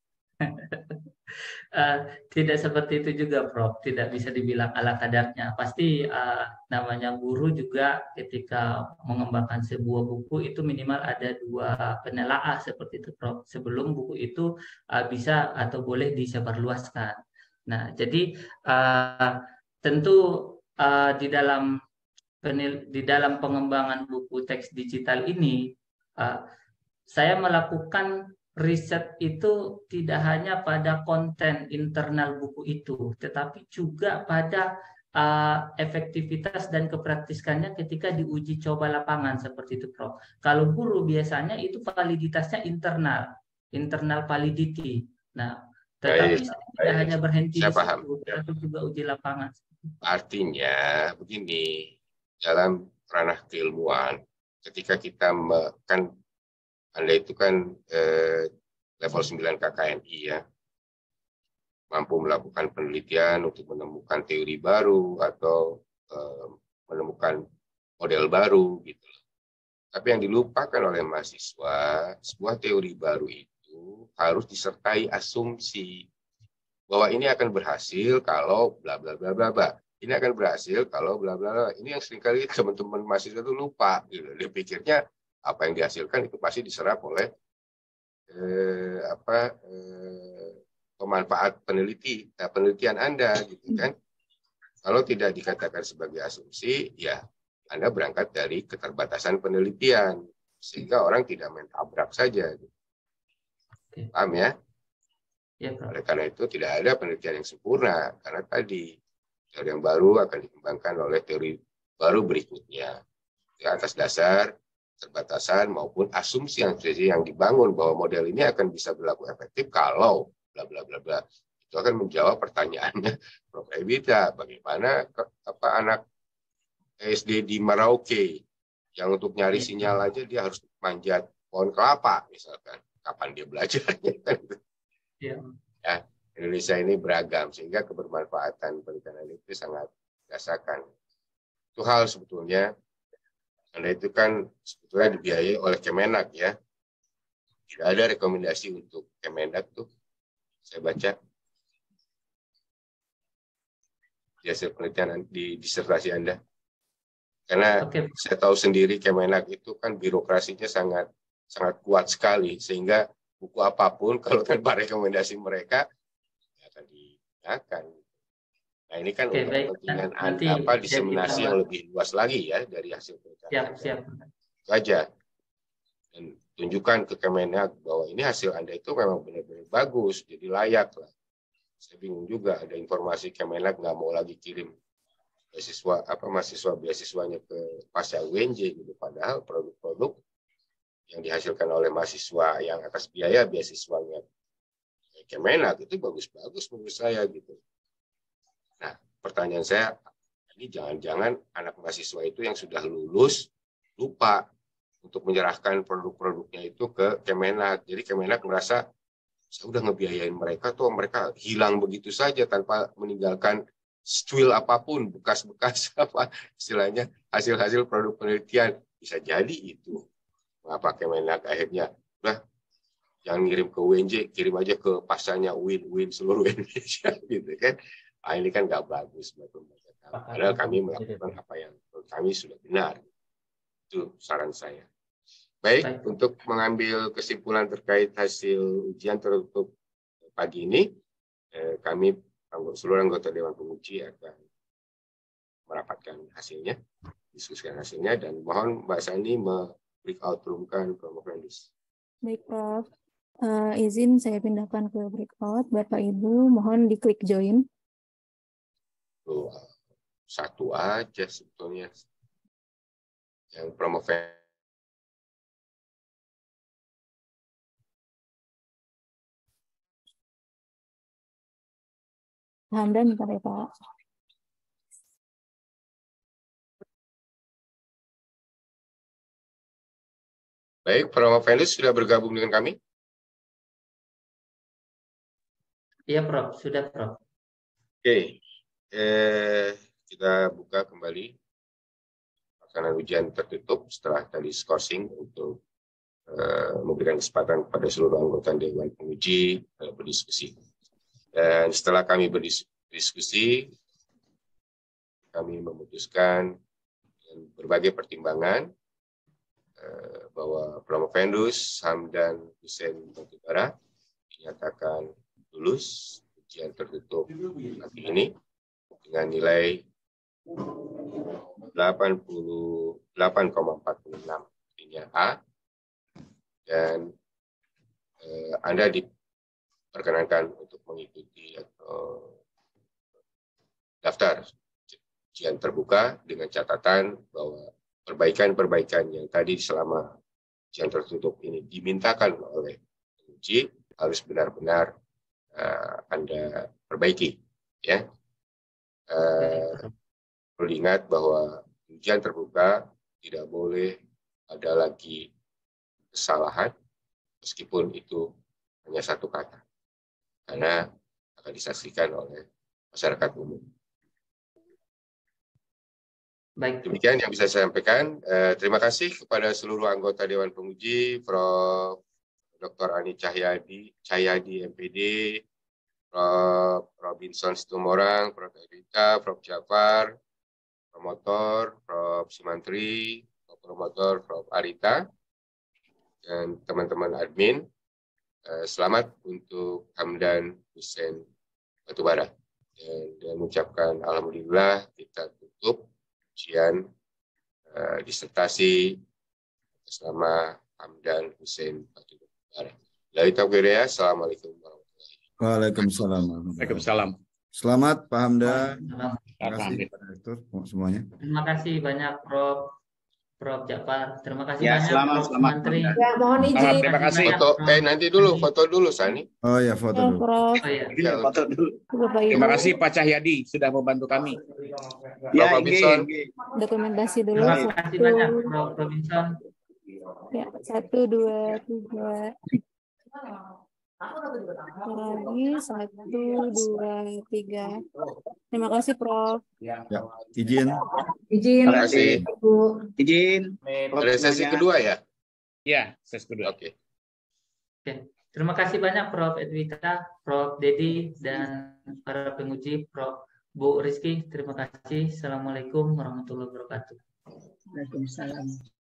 Tidak seperti itu juga, Prof. Tidak bisa dibilang ala kadarnya. Pasti namanya guru juga ketika mengembangkan sebuah buku itu minimal ada 2 penelaah seperti itu, Prof. Sebelum buku itu bisa atau boleh disebarluaskan. Nah, jadi tentu di dalam pengembangan buku teks digital ini saya melakukan riset itu tidak hanya pada konten internal buku itu, tetapi juga pada efektivitas dan kepraktiskannya ketika diuji coba lapangan seperti itu, Prof. Kalau guru biasanya itu validitasnya internal validity. Nah, tetapi tidak hanya berhenti di situ, tetapi juga uji lapangan. Artinya begini, dalam ranah keilmuan, ketika kita kan Anda itu kan level 9 KKMI ya, mampu melakukan penelitian untuk menemukan teori baru atau menemukan model baru gitu. Tapi yang dilupakan oleh mahasiswa, sebuah teori baru itu harus disertai asumsi bahwa ini akan berhasil kalau bla bla bla bla bla. Ini akan berhasil kalau bla bla bla. Ini yang seringkali teman-teman mahasiswa itu lupa gitu. Dia pikirnya apa yang dihasilkan itu pasti diserap oleh pemanfaat penelitian Anda gitu kan. Kalau tidak dikatakan sebagai asumsi, ya Anda berangkat dari keterbatasan penelitian sehingga orang tidak main tabrak saja. Gitu. Paham ya? Ya, oleh karena itu tidak ada penelitian yang sempurna karena tadi teori yang baru akan dikembangkan oleh teori baru berikutnya ya, atas dasar keterbatasan maupun asumsi yang dibangun bahwa model ini akan bisa berlaku efektif kalau bla bla bla bla. Itu akan menjawab pertanyaannya Prof. Evita, bagaimana anak SD di Merauke yang untuk nyari sinyal aja dia harus manjat pohon kelapa misalkan. Kapan dia belajarnya kan? Ya, Indonesia ini beragam sehingga kebermanfaatan penelitian itu sangat dirasakan. Itu hal sebetulnya Anda itu kan sebetulnya dibiayai oleh Kemenak ya. Tidak ada rekomendasi untuk Kemenak tuh. Saya baca di hasil penelitian di disertasi Anda. Karena saya tahu sendiri Kemenak itu kan birokrasinya sangat kuat sekali, sehingga buku apapun kalau tanpa rekomendasi mereka akan digunakan. Nah ini kan untuk kepentingan diseminasi yang lebih luas lagi ya dari hasil penelitian. Siap. Itu aja. Dan tunjukkan ke Kemenak bahwa ini hasil Anda itu memang benar-benar bagus, jadi layak lah. Saya bingung juga ada informasi Kemenak nggak mau lagi kirim mahasiswanya ke pasca UNJ gitu, padahal produk-produk yang dihasilkan oleh mahasiswa yang atas biaya beasiswanya Kemenak itu bagus-bagus menurut saya gitu. Nah, pertanyaan saya, ini jangan-jangan anak mahasiswa itu yang sudah lulus lupa untuk menyerahkan produk-produknya itu ke Kemenak. Jadi Kemenak merasa saya udah ngebiayain mereka tuh, mereka hilang begitu saja tanpa meninggalkan secuil apapun, bekas-bekas apa istilahnya hasil-hasil produk penelitian. Bisa jadi itu. Mengapa Kemenak akhirnya udah jangan ngirim ke UNJ, kirim aja ke pasarnya win-win seluruh Indonesia gitu kan. Nah, ini kan nggak bagus buat lembaga kami. Padahal kami melakukan apa yang menurut kami sudah benar. Itu saran saya. Baik, untuk mengambil kesimpulan terkait hasil ujian tertutup pagi ini, kami seluruh anggota Dewan Penguji akan merapatkan hasilnya, diskusikan hasilnya, dan mohon Mbak Sani breakout room-kan Promovendus. Baik, Prof. Izin saya pindahkan ke breakout. Bapak Ibu, mohon diklik join. Satu aja sebetulnya. Yang Promovendus. Hamdan, bentar ya, Pak. Baik, Promovendus sudah bergabung dengan kami? Iya, Prof. Sudah, Prof. Oke. Kita buka kembali pelaksanaan ujian tertutup setelah tadi skorsing untuk memberikan kesempatan kepada seluruh anggota Dewan Penguji berdiskusi. Dan setelah kami berdiskusi, kami memutuskan dengan berbagai pertimbangan bahwa Promovendus Hamdan Hussein Batubara dinyatakan lulus ujian tertutup nanti ini dengan nilai 88,46, artinya A, dan Anda diperkenankan untuk mengikuti atau daftar ujian terbuka dengan catatan bahwa perbaikan-perbaikan yang tadi selama ujian tertutup ini dimintakan oleh penguji harus benar-benar Anda perbaiki, ya. Perlu diingat bahwa ujian terbuka tidak boleh ada lagi kesalahan meskipun itu hanya satu kata, karena akan disaksikan oleh masyarakat umum. Baik. Demikian yang bisa saya sampaikan. Terima kasih kepada seluruh anggota Dewan Penguji, Prof. Dr. Ani Cahyadi, MPD, Prof. Robinson Situmorang, Prof. Erika, Prof. Jafar, promotor, Prof. Sumantri, promotor, Prof. Arita, dan teman-teman admin. Selamat untuk Hamdan Hussein Batubara. Dan dengan mengucapkan alhamdulillah kita tutup ujian disertasi atas nama Hamdan Hussein Batubara. Dari Tauhidiyah, assalamualaikum warahmatullahi wabarakatuh. Waalaikumsalam. Waalaikumsalam. Selamat Pak Hamdan. Terima kasih Pak Direktur semuanya. Terima kasih banyak Prof. Jafar. Terima kasih Ya, banyak selamat, Prof. Sumantri. Ya, mohon izin. Terima kasih. Nanti dulu, foto dulu, Sani. Oh ya, foto Ya, dulu. Prof. Oh, iya. Ya, Foto dulu. Bapak Ibu, Terima kasih Pak Cahyadi sudah membantu kami. Ya, Robinson. dokumentasi dulu. Terima kasih banyak Prof. Robinson. Ya, 1, 2, 3. Lagi 1, 2, 3. Terima kasih, Prof. Ya, izin. Izin. Terima kasih. Bu. Izin. Ada sesi kedua ya? Ya, sesi kedua. Oke. Oke. Terima kasih banyak Prof. Edwita, Prof. Dedi, dan para penguji, Prof. Bu Rizky. Terima kasih. Assalamualaikum warahmatullahi wabarakatuh. Waalaikumsalam.